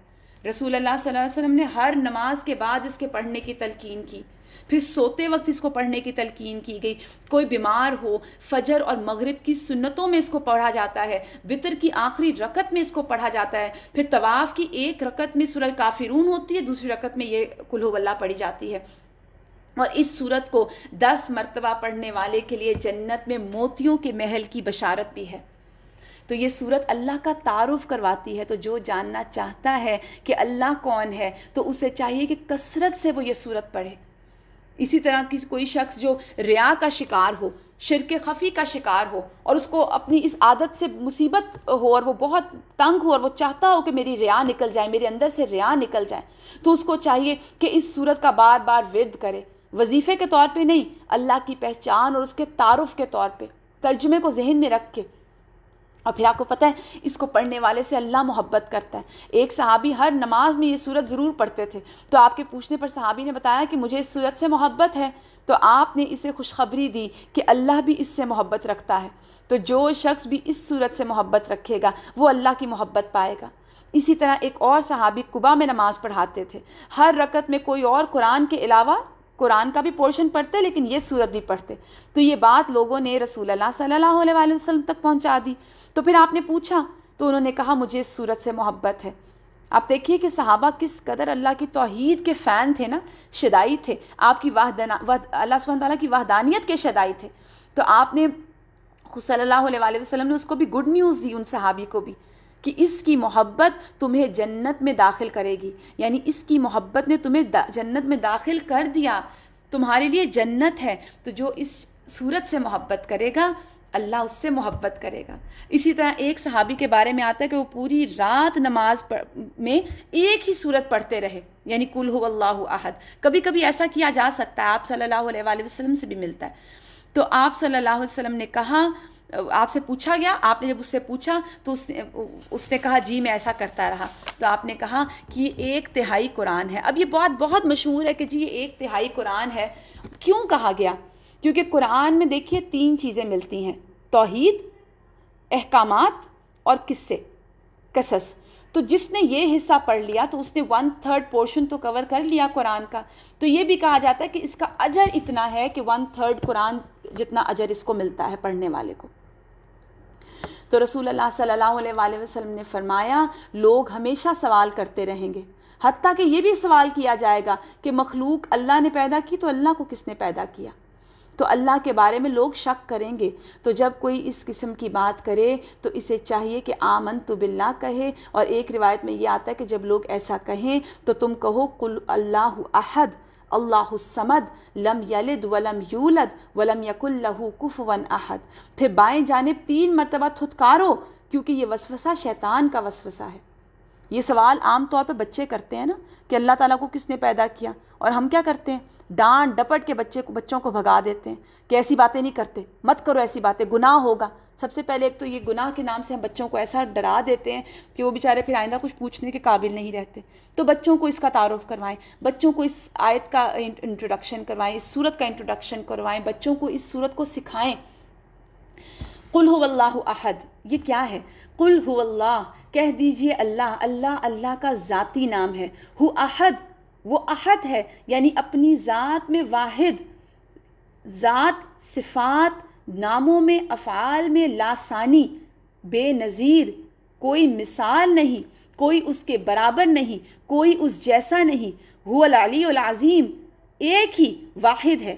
رسول اللہ صلی اللہ علیہ وسلم نے ہر نماز کے بعد اس کے پڑھنے کی تلقین کی، پھر سوتے وقت اس کو پڑھنے کی تلقین کی گئی. کوئی بیمار ہو فجر اور مغرب کی سنتوں میں اس کو پڑھا جاتا ہے، وتر کی آخری رکعت میں اس کو پڑھا جاتا ہے، پھر طواف کی ایک رکعت میں سورہ الکافرون ہوتی ہے، دوسری رکعت میں یہ قل ھو اللہ پڑھی جاتی ہے. اور اس سورت کو 10 مرتبہ پڑھنے والے کے لیے جنت میں موتیوں کے محل کی بشارت بھی ہے. تو یہ سورت اللہ کا تعارف کرواتی ہے. تو جو جاننا چاہتا ہے کہ اللہ کون ہے تو اسے چاہیے کہ کثرت سے وہ یہ سورت پڑھے. اسی طرح کی کوئی شخص جو ریا کا شکار ہو، شرک خفی کا شکار ہو، اور اس کو اپنی اس عادت سے مصیبت ہو اور وہ بہت تنگ ہو اور وہ چاہتا ہو کہ میری ریا نکل جائے، میرے اندر سے ریا نکل جائے، تو اس کو چاہیے کہ اس سورت کا بار بار ورد کرے، وظیفے کے طور پہ نہیں، اللہ کی پہچان اور اس کے تعارف کے طور پہ، ترجمے کو ذہن میں رکھ کے. اور پھر آپ کو پتہ ہے اس کو پڑھنے والے سے اللہ محبت کرتا ہے. ایک صحابی ہر نماز میں یہ سورت ضرور پڑھتے تھے، تو آپ کے پوچھنے پر صحابی نے بتایا کہ مجھے اس سورت سے محبت ہے، تو آپ نے اسے خوشخبری دی کہ اللہ بھی اس سے محبت رکھتا ہے. تو جو شخص بھی اس سورت سے محبت رکھے گا وہ اللہ کی محبت پائے گا. اسی طرح ایک اور صحابی قباء میں نماز پڑھاتے تھے، ہر رکعت میں کوئی اور قرآن کے علاوہ قرآن کا بھی پورشن پڑھتے لیکن یہ سورت بھی پڑھتے. تو یہ بات لوگوں نے رسول اللہ صلی اللہ علیہ وآلہ وسلم تک پہنچا دی. تو پھر آپ نے پوچھا تو انہوں نے کہا مجھے اس سورت سے محبت ہے. آپ دیکھیے کہ صحابہ کس قدر اللہ کی توحید کے فین تھے نا، شدائی تھے، آپ کی اللہ سبحانہ تعالیٰ کی وحدانیت کے شدائی تھے. تو آپ نے صلی اللہ علیہ وآلہ وسلم نے اس کو بھی گڈ نیوز دی، ان صحابی کو بھی، کہ اس کی محبت تمہیں جنت میں داخل کرے گی. یعنی اس کی محبت نے تمہیں جنت میں داخل کر دیا، تمہارے لیے جنت ہے. تو جو اس سورت سے محبت کرے گا اللہ اس سے محبت کرے گا. اسی طرح ایک صحابی کے بارے میں آتا ہے کہ وہ پوری رات نماز میں ایک ہی سورت پڑھتے رہے، یعنی قل ھو اللہ احد. کبھی کبھی ایسا کیا جا سکتا ہے، آپ صلی اللہ علیہ وآلہ وسلم سے بھی ملتا ہے. تو آپ صلی اللہ علیہ وسلم نے کہا، آپ سے پوچھا گیا، آپ نے جب اس سے پوچھا تو اس نے کہا جی میں ایسا کرتا رہا. تو آپ نے کہا کہ یہ 1/3 قرآن ہے. اب یہ بات بہت مشہور ہے کہ جی یہ 1/3 قرآن ہے. کیوں کہا گیا؟ کیونکہ قرآن میں دیکھیے 3 چیزیں ملتی ہیں، توحید، احکامات اور قصص. تو جس نے یہ حصہ پڑھ لیا تو اس نے 1/3 پورشن تو کور کر لیا قرآن کا. تو یہ بھی کہا جاتا ہے کہ اس کا اجر اتنا ہے کہ 1/3 قرآن جتنا اجر اس کو ملتا ہے پڑھنے والے کو. تو رسول اللہ صلی اللہ علیہ وآلہ وسلم نے فرمایا لوگ ہمیشہ سوال کرتے رہیں گے، حتیٰ کہ یہ بھی سوال کیا جائے گا کہ مخلوق اللہ نے پیدا کی تو اللہ کو کس نے پیدا کیا. تو اللہ کے بارے میں لوگ شک کریں گے. تو جب کوئی اس قسم کی بات کرے تو اسے چاہیے کہ آمنت باللہ کہے. اور ایک روایت میں یہ آتا ہے کہ جب لوگ ایسا کہیں تو تم کہو قل اللہ احد اللہ الصمد لم یلد ولم یولد ولم یکن لہ کفوا احد. پھر بائیں جانب 3 مرتبہ تھتکارو، کیونکہ یہ وسوسہ شیطان کا وسوسہ ہے. یہ سوال عام طور پہ بچے کرتے ہیں نا کہ اللہ تعالیٰ کو کس نے پیدا کیا، اور ہم کیا کرتے ہیں، ڈانٹ ڈپٹ کے بچوں کو بھگا دیتے ہیں کہ ایسی باتیں نہیں کرتے، مت کرو ایسی باتیں، گناہ ہوگا. سب سے پہلے ایک تو یہ گناہ کے نام سے ہم بچوں کو ایسا ڈرا دیتے ہیں کہ وہ بیچارے پھر آئندہ کچھ پوچھنے کے قابل نہیں رہتے. تو بچوں کو اس کا تعارف کروائیں، بچوں کو اس آیت کا انٹروڈکشن کروائیں، اس سورت کا انٹروڈکشن کروائیں، بچوں کو اس سورت کو سکھائیں. قل ھو اللہ احد، یہ کیا ہے؟ قل ھو اللہ، کہہ دیجئے اللہ. اللہ کا ذاتی نام ہے. ہو احد، وہ احد ہے، یعنی اپنی ذات میں واحد، ذات، صفات، ناموں میں، افعال میں لاثانی، بے نظیر، کوئی مثال نہیں، کوئی اس کے برابر نہیں، کوئی اس جیسا نہیں. هو العلی العظیم، ایک ہی واحد ہے،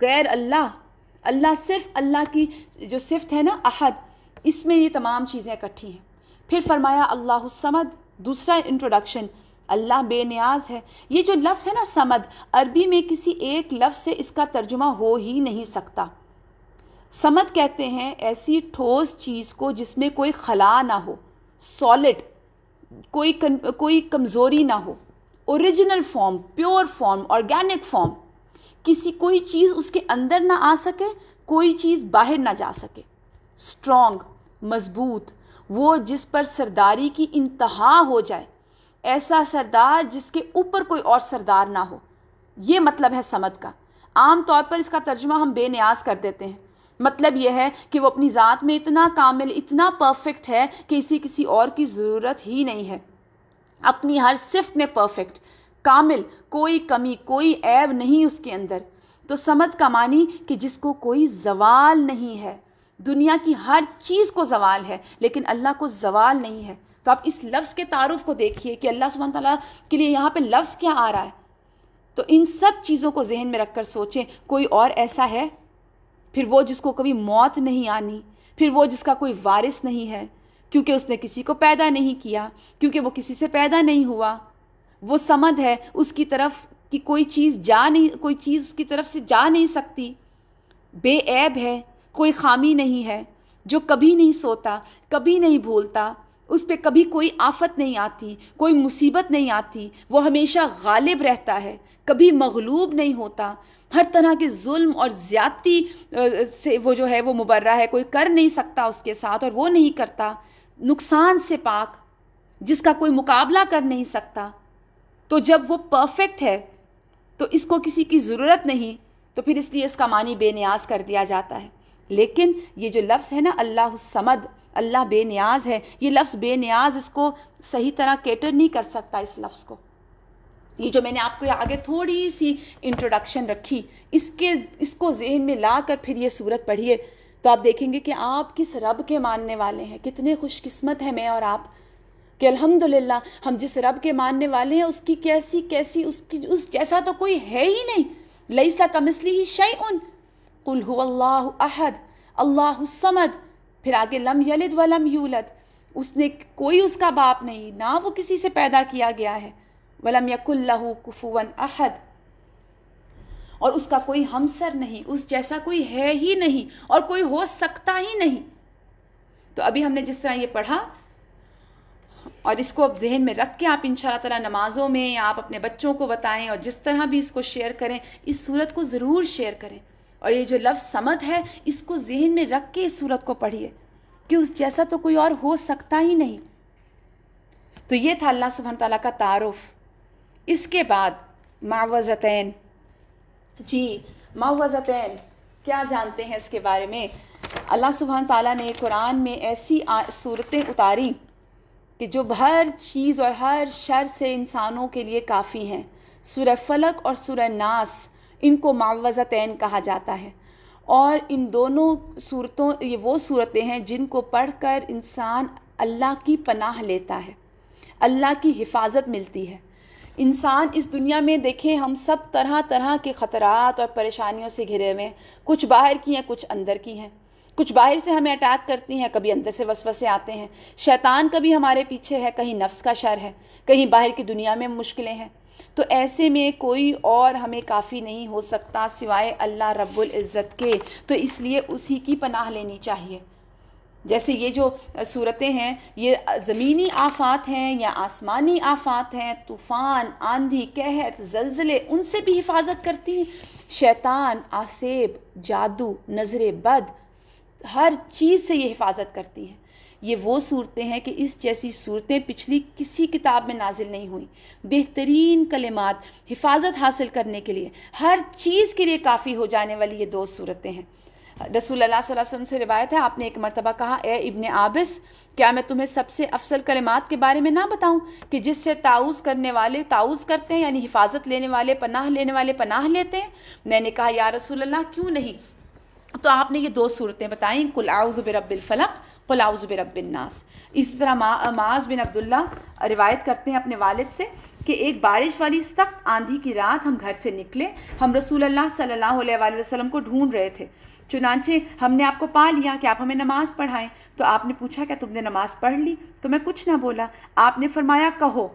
غیر اللہ صرف اللہ کی جو صفت ہے نا احد، اس میں یہ تمام چیزیں اکٹھی ہیں. پھر فرمایا اللہ الصمد، دوسرا انٹروڈکشن، اللہ بے نیاز ہے. یہ جو لفظ ہے نا صمد، عربی میں کسی ایک لفظ سے اس کا ترجمہ ہو ہی نہیں سکتا. صمد کہتے ہیں ایسی ٹھوس چیز کو جس میں کوئی خلا نہ ہو، سالڈ، کوئی کمزوری نہ ہو، original form, pure form, organic form. کوئی چیز اس کے اندر نہ آ سکے، کوئی چیز باہر نہ جا سکے. اسٹرانگ، مضبوط، وہ جس پر سرداری کی انتہا ہو جائے، ایسا سردار جس کے اوپر کوئی اور سردار نہ ہو. یہ مطلب ہے صمد کا. عام طور پر اس کا ترجمہ ہم بے نیاز کر دیتے ہیں. مطلب یہ ہے کہ وہ اپنی ذات میں اتنا کامل، اتنا پرفیکٹ ہے کہ اسے کسی اور کی ضرورت ہی نہیں ہے. اپنی ہر صفت میں پرفیکٹ، کامل، کوئی کمی کوئی عیب نہیں اس کے اندر۔ تو صمد کا معنی کہ جس کو کوئی زوال نہیں ہے، دنیا کی ہر چیز کو زوال ہے لیکن اللہ کو زوال نہیں ہے۔ تو آپ اس لفظ کے تعارف کو دیکھیے کہ اللہ سبحانہ تعالیٰ کے لیے یہاں پہ لفظ کیا آ رہا ہے۔ تو ان سب چیزوں کو ذہن میں رکھ کر سوچیں، کوئی اور ایسا ہے؟ پھر وہ جس کو کبھی موت نہیں آنی، پھر وہ جس کا کوئی وارث نہیں ہے کیونکہ اس نے کسی کو پیدا نہیں کیا، کیونکہ وہ کسی سے پیدا نہیں ہوا، وہ صمد ہے، اس کی طرف کی کوئی چیز اس کی طرف سے جا نہیں سکتی، بے عیب ہے، کوئی خامی نہیں ہے، جو کبھی نہیں سوتا، کبھی نہیں بھولتا، اس پہ کبھی کوئی آفت نہیں آتی، کوئی مصیبت نہیں آتی، وہ ہمیشہ غالب رہتا ہے، کبھی مغلوب نہیں ہوتا، ہر طرح کے ظلم اور زیادتی سے وہ جو ہے وہ مبرہ ہے، کوئی کر نہیں سکتا اس کے ساتھ اور وہ نہیں کرتا، نقصان سے پاک، جس کا کوئی مقابلہ کر نہیں سکتا۔ تو جب وہ پرفیکٹ ہے تو اس کو کسی کی ضرورت نہیں، تو پھر اس لیے اس کا معنی بے نیاز کر دیا جاتا ہے۔ لیکن یہ جو لفظ ہے نا اللہ الصمد، اللہ بے نیاز ہے، یہ لفظ بے نیاز اس کو صحیح طرح کیٹر نہیں کر سکتا اس لفظ کو۔ یہ جو میں نے آپ کو آگے تھوڑی سی انٹروڈکشن رکھی، اس کو ذہن میں لا کر پھر یہ سورت پڑھیے تو آپ دیکھیں گے کہ آپ کس رب کے ماننے والے ہیں۔ کتنے خوش قسمت ہیں میں اور آپ کہ الحمدللہ ہم جس رب کے ماننے والے ہیں اس کی کیسی اس جیسا تو کوئی ہے ہی نہیں۔ لیس کمثلہ شیء قل هو اللہ احد اللہ الصمد، پھر آگے لم یلد ولم یولد، اس نے کوئی اس کا باپ نہیں، نہ وہ کسی سے پیدا کیا گیا ہے، ولم یکن لہ کفوا احد، اور اس کا کوئی ہمسر نہیں، اس جیسا کوئی ہے ہی نہیں اور کوئی ہو سکتا ہی نہیں۔ تو ابھی ہم نے جس طرح یہ پڑھا اور اس کو اب ذہن میں رکھ کے آپ انشاءاللہ تعالی نمازوں میں یا آپ اپنے بچوں کو بتائیں اور جس طرح بھی اس کو شیئر کریں، اس صورت کو ضرور شیئر کریں، اور یہ جو لفظ صمد ہے اس کو ذہن میں رکھ کے اس صورت کو پڑھیے کہ اس جیسا تو کوئی اور ہو سکتا ہی نہیں۔ تو یہ تھا اللہ سبحانہ تعالیٰ کا تعارف۔ اس کے بعد معوذتین، جی معوذتین کیا جانتے ہیں اس کے بارے میں؟ اللہ سبحانہ تعالیٰ نے قرآن میں ایسی صورتیں اتاری کہ جو ہر چیز اور ہر شر سے انسانوں کے لیے کافی ہیں۔ سورہ فلق اور سورہ ناس، ان کو معوذتین کہا جاتا ہے، اور ان دونوں صورتوں، یہ وہ صورتیں ہیں جن کو پڑھ کر انسان اللہ کی پناہ لیتا ہے، اللہ کی حفاظت ملتی ہے۔ انسان اس دنیا میں دیکھیں ہم سب طرح طرح کے خطرات اور پریشانیوں سے گھرے ہوئے ہیں، کچھ باہر کی ہیں کچھ اندر کی ہیں، کچھ باہر سے ہمیں اٹیک کرتی ہیں، کبھی اندر سے وسوسے آتے ہیں، شیطان کبھی ہمارے پیچھے ہے، کہیں نفس کا شر ہے، کہیں باہر کی دنیا میں مشکلیں ہیں۔ تو ایسے میں کوئی اور ہمیں کافی نہیں ہو سکتا سوائے اللہ رب العزت کے، تو اس لیے اسی کی پناہ لینی چاہیے۔ جیسے یہ جو صورتیں ہیں یہ زمینی آفات ہیں یا آسمانی آفات ہیں، طوفان، آندھی، قحط، زلزلے، ان سے بھی حفاظت کرتی ہیں، شیطان، آسیب، جادو، نظر بد، ہر چیز سے یہ حفاظت کرتی ہیں۔ یہ وہ صورتیں ہیں کہ اس جیسی صورتیں پچھلی کسی کتاب میں نازل نہیں ہوئیں۔ بہترین کلمات حفاظت حاصل کرنے کے لیے، ہر چیز کے لیے کافی ہو جانے والی یہ دو صورتیں ہیں۔ رسول اللہ صلی اللہ علیہ وسلم سے روایت ہے، آپ نے ایک مرتبہ کہا، اے ابن عابس، کیا میں تمہیں سب سے افضل کلمات کے بارے میں نہ بتاؤں کہ جس سے تعوذ کرنے والے تعوذ کرتے ہیں، یعنی حفاظت لینے والے، پناہ لینے والے پناہ لیتے ہیں؟ میں نے کہا یا رسول اللہ کیوں نہیں؟ تو آپ نے یہ دو صورتیں بتائیں، قل اعوذ برب الفلق، قل اعوذ برب الناس۔ اسی طرح معاذ بن عبداللہ روایت کرتے ہیں اپنے والد سے کہ ایک بارش والی سخت آندھی کی رات ہم گھر سے نکلے، ہم رسول اللہ صلی اللہ علیہ وآلہ وسلم کو ڈھونڈ رہے تھے، چنانچہ ہم نے آپ کو پا لیا کہ آپ ہمیں نماز پڑھائیں۔ تو آپ نے پوچھا کیا تم نے نماز پڑھ لی؟ تو میں کچھ نہ بولا۔ آپ نے فرمایا کہو،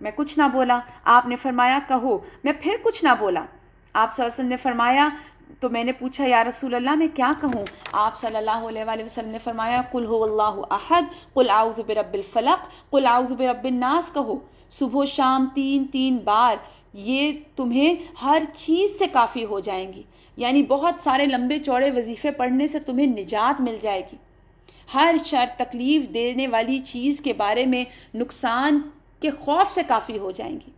میں کچھ نہ بولا۔ آپ نے فرمایا کہو، میں پھر کچھ نہ بولا۔ آپ صلی اللہ علیہ وسلم نے فرمایا، تو میں نے پوچھا یا رسول اللہ میں کیا کہوں؟ آپ صلی اللہ علیہ وآلہ وسلم نے فرمایا قل هو اللہ احد، قل اعوذ برب الفلق، قل اعوذ برب الناس کہو، صبح و شام 3 بار، یہ تمہیں ہر چیز سے کافی ہو جائیں گی، یعنی بہت سارے لمبے چوڑے وظیفے پڑھنے سے تمہیں نجات مل جائے گی، ہر شر تکلیف دینے والی چیز کے بارے میں، نقصان کے خوف سے کافی ہو جائیں گی۔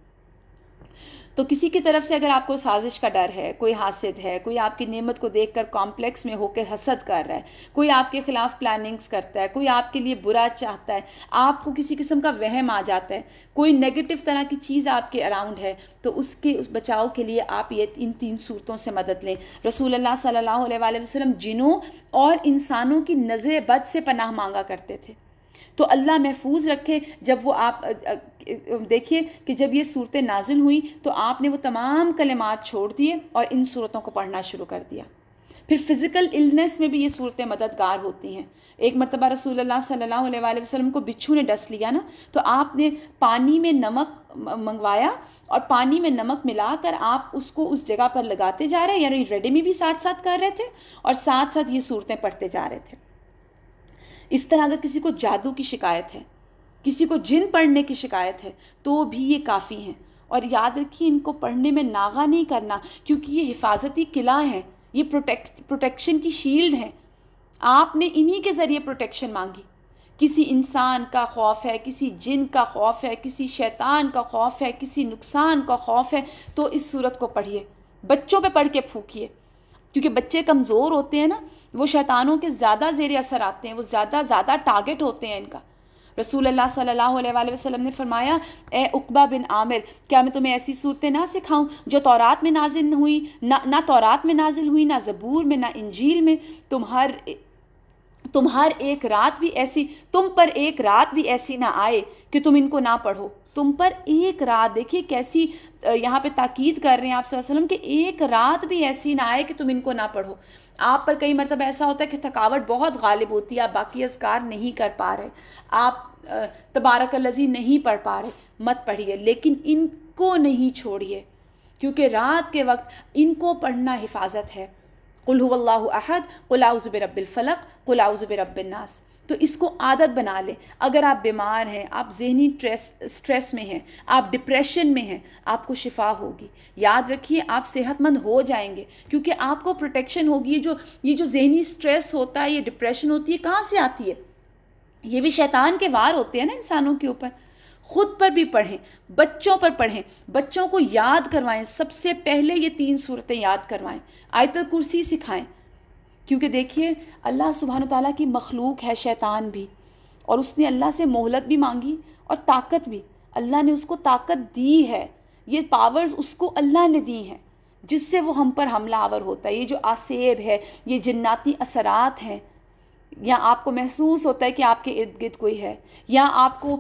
تو کسی کی طرف سے اگر آپ کو سازش کا ڈر ہے، کوئی حاسد ہے، کوئی آپ کی نعمت کو دیکھ کر کمپلیکس میں ہو کے حسد کر رہا ہے، کوئی آپ کے خلاف پلاننگز کرتا ہے، کوئی آپ کے لیے برا چاہتا ہے، آپ کو کسی قسم کا وہم آ جاتا ہے، کوئی نیگیٹو طرح کی چیز آپ کے اراؤنڈ ہے، تو اس بچاؤ کے لیے آپ یہ ان 3 صورتوں سے مدد لیں۔ رسول اللہ صلی اللہ علیہ وآلہ وسلم جنوں اور انسانوں کی نظر بد سے پناہ مانگا کرتے تھے، تو اللہ محفوظ رکھے۔ جب وہ آپ دیکھیے کہ جب یہ صورتیں نازل ہوئیں تو آپ نے وہ تمام کلمات چھوڑ دیے اور ان صورتوں کو پڑھنا شروع کر دیا۔ پھر فزیکل النس میں بھی یہ صورتیں مددگار ہوتی ہیں۔ ایک مرتبہ رسول اللہ صلی اللہ علیہ وآلہ وسلم کو بچھو نے ڈس لیا نا، تو آپ نے پانی میں نمک منگوایا اور پانی میں نمک ملا کر آپ اس کو اس جگہ پر لگاتے جا رہے، یعنی ریڈی میں بھی ساتھ ساتھ کر رہے تھے اور ساتھ ساتھ یہ صورتیں پڑھتے جا رہے تھے۔ اس طرح اگر کسی کو جادو کی شکایت ہے، کسی کو جن پڑھنے کی شکایت ہے، تو بھی یہ کافی ہیں۔ اور یاد رکھیے ان کو پڑھنے میں ناغہ نہیں کرنا، کیونکہ یہ حفاظتی قلعہ ہیں، یہ پروٹیکشن کی شیلڈ ہیں۔ آپ نے انہی کے ذریعے پروٹیکشن مانگی۔ کسی انسان کا خوف ہے، کسی جن کا خوف ہے، کسی شیطان کا خوف ہے، کسی نقصان کا خوف ہے، تو اس صورت کو پڑھیے، بچوں پہ پڑھ کے پھونکیے، کیونکہ بچے کمزور ہوتے ہیں نا، وہ شیطانوں کے زیادہ زیر اثر آتے ہیں، وہ زیادہ ٹارگٹ ہوتے ہیں ان کا۔ رسول اللہ صلی اللہ علیہ وآلہ وسلم نے فرمایا، اے عقبہ بن عامر، کیا میں تمہیں ایسی صورتیں نہ سکھاؤں جو تورات میں نازل ہوئی، نہ تورات میں نازل ہوئی، نہ زبور میں، نہ انجیل میں؟ تم پر ایک رات بھی ایسی نہ آئے کہ تم ان کو نہ پڑھو۔ تم پر ایک رات، دیکھیے کیسی یہاں پہ تاکید کر رہے ہیں آپ صلی اللہ علیہ وسلم کہ ایک رات بھی ایسی نہ آئے کہ تم ان کو نہ پڑھو۔ آپ پر کئی مرتبہ ایسا ہوتا ہے کہ تھکاوٹ بہت غالب ہوتی ہے، آپ باقی اذکار نہیں کر پا رہے، آپ تبارک الذی نہیں پڑھ پا رہے، مت پڑھیے، لیکن ان کو نہیں چھوڑیے، کیونکہ رات کے وقت ان کو پڑھنا حفاظت ہے۔ قل هو اللہ احد، قل اعوذ برب الفلق، قل اعوذ برب الناس۔ تو اس کو عادت بنا لیں۔ اگر آپ بیمار ہیں، آپ ذہنی سٹریس میں ہیں، آپ ڈپریشن میں ہیں، آپ کو شفا ہوگی۔ یاد رکھیے آپ صحت مند ہو جائیں گے، کیونکہ آپ کو پروٹیکشن ہوگی۔ یہ جو ذہنی سٹریس ہوتا ہے، یہ ڈپریشن ہوتی ہے، کہاں سے آتی ہے؟ یہ بھی شیطان کے وار ہوتے ہیں نا انسانوں کے اوپر۔ خود پر بھی پڑھیں، بچوں پر پڑھیں، بچوں کو یاد کروائیں، سب سے پہلے یہ 3 صورتیں یاد کروائیں، آیت الکرسی سکھائیں، کیونکہ دیکھیے اللہ سبحانہ تعالیٰ کی مخلوق ہے شیطان بھی، اور اس نے اللہ سے مہلت بھی مانگی اور طاقت بھی، اللہ نے اس کو طاقت دی ہے، یہ پاورز اس کو اللہ نے دی ہیں جس سے وہ ہم پر حملہ آور ہوتا ہے۔ یہ جو آسیب ہے، یہ جناتی اثرات ہیں، یا آپ کو محسوس ہوتا ہے کہ آپ کے ارد گرد کوئی ہے، یا آپ کو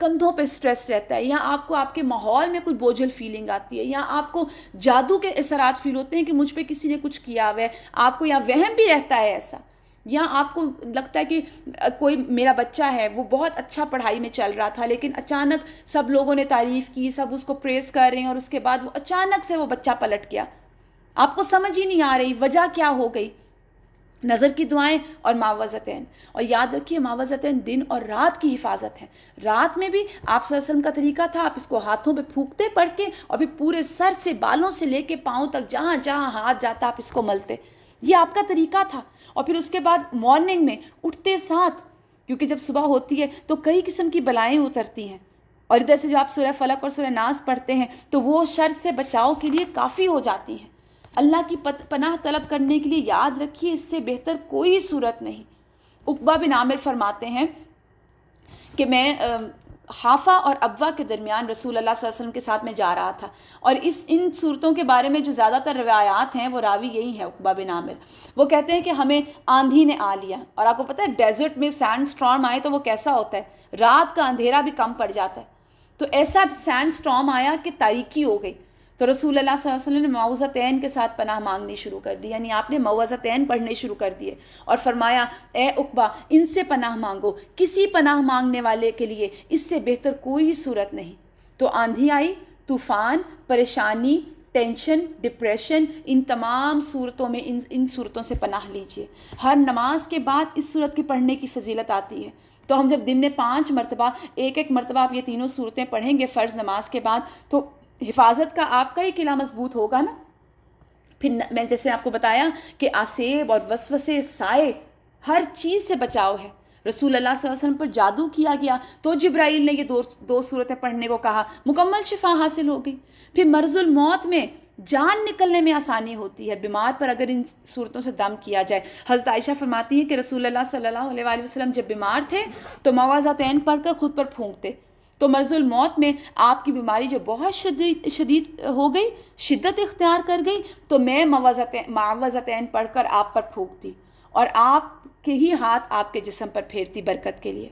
کندھوں پہ سٹریس رہتا ہے، یا آپ کو آپ کے ماحول میں کوئی بوجھل فیلنگ آتی ہے، یا آپ کو جادو کے اثرات فیل ہوتے ہیں کہ مجھ پہ کسی نے کچھ کیا ہوا ہے، آپ کو یا وہم بھی رہتا ہے ایسا، یا آپ کو لگتا ہے کہ کوئی میرا بچہ ہے وہ بہت اچھا پڑھائی میں چل رہا تھا، لیکن اچانک سب لوگوں نے تعریف کی، سب اس کو پریز کر رہے ہیں، اور اس کے بعد وہ اچانک سے وہ بچہ پلٹ گیا، آپ کو سمجھ ہی نہیں آ رہی وجہ کیا ہو گئی۔ نظر کی دعائیں اور معوذتین، اور یاد رکھیے معوذتین دن اور رات کی حفاظت ہے۔ رات میں بھی آپ صلی اللہ علیہ وسلم کا طریقہ تھا، آپ اس کو ہاتھوں پہ پھونکتے پڑھ کے، اور پھر پورے سر سے بالوں سے لے کے پاؤں تک جہاں جہاں ہاتھ جاتا آپ اس کو ملتے، یہ آپ کا طریقہ تھا۔ اور پھر اس کے بعد مارننگ میں اٹھتے ساتھ، کیونکہ جب صبح ہوتی ہے تو کئی قسم کی بلائیں اترتی ہیں، اور ادھر سے جو آپ سورہ فلق اور سورہ ناس پڑھتے ہیں تو وہ شر سے بچاؤ کے لیے کافی ہو جاتی ہیں۔ اللہ کی پناہ طلب کرنے کے لیے یاد رکھیے اس سے بہتر کوئی صورت نہیں۔ عقبہ بن عامر فرماتے ہیں کہ میں حافہ اور ابوا کے درمیان رسول اللہ صلی اللہ علیہ وسلم کے ساتھ میں جا رہا تھا، اور ان صورتوں کے بارے میں جو زیادہ تر روایات ہیں وہ راوی یہی ہے عقبہ بن عامر۔ وہ کہتے ہیں کہ ہمیں آندھی نے آ لیا، اور آپ کو پتہ ہے ڈیزرٹ میں سینڈ سٹارم آئے تو وہ کیسا ہوتا ہے، رات کا اندھیرا بھی کم پڑ جاتا ہے، تو ایسا سینڈ سٹارم آیا کہ تاریکی ہو گئی، تو رسول اللہ صلی اللہ علیہ وسلم نے معوذتین کے ساتھ پناہ مانگنی شروع کر دی، یعنی آپ نے معوذتین پڑھنے شروع کر دیے، اور فرمایا اے عقبہ ان سے پناہ مانگو، کسی پناہ مانگنے والے کے لیے اس سے بہتر کوئی صورت نہیں۔ تو آندھی آئی، طوفان، پریشانی، ٹینشن، ڈپریشن، ان تمام صورتوں میں ان صورتوں سے پناہ لیجئے۔ ہر نماز کے بعد اس صورت کی پڑھنے کی فضیلت آتی ہے، تو ہم جب دن میں 5 مرتبہ ایک مرتبہ آپ یہ تینوں صورتیں پڑھیں گے فرض نماز کے بعد، تو حفاظت کا آپ کا ہی قلعہ مضبوط ہوگا نا۔ پھر میں جیسے آپ کو بتایا کہ آسیب اور وسوسے، سائے، ہر چیز سے بچاؤ ہے۔ رسول اللہ صلی اللہ علیہ وسلم پر جادو کیا گیا تو جبرائیل نے یہ دو صورتیں پڑھنے کو کہا، مکمل شفا حاصل ہو گئی۔ پھر مرض الموت میں جان نکلنے میں آسانی ہوتی ہے، بیمار پر اگر ان صورتوں سے دم کیا جائے۔ حضرت عائشہ فرماتی ہیں کہ رسول اللہ صلی اللہ علیہ وآلہ وسلم جب بیمار تھے تو معوذتین پڑھ کر خود پر پھونکتے، تو مرض الموت میں آپ کی بیماری جو بہت شدید ہو گئی، شدت اختیار کر گئی، تو میں معوذتین پڑھ کر آپ پر پھونکتی اور آپ کے ہی ہاتھ آپ کے جسم پر پھیرتی برکت کے لیے۔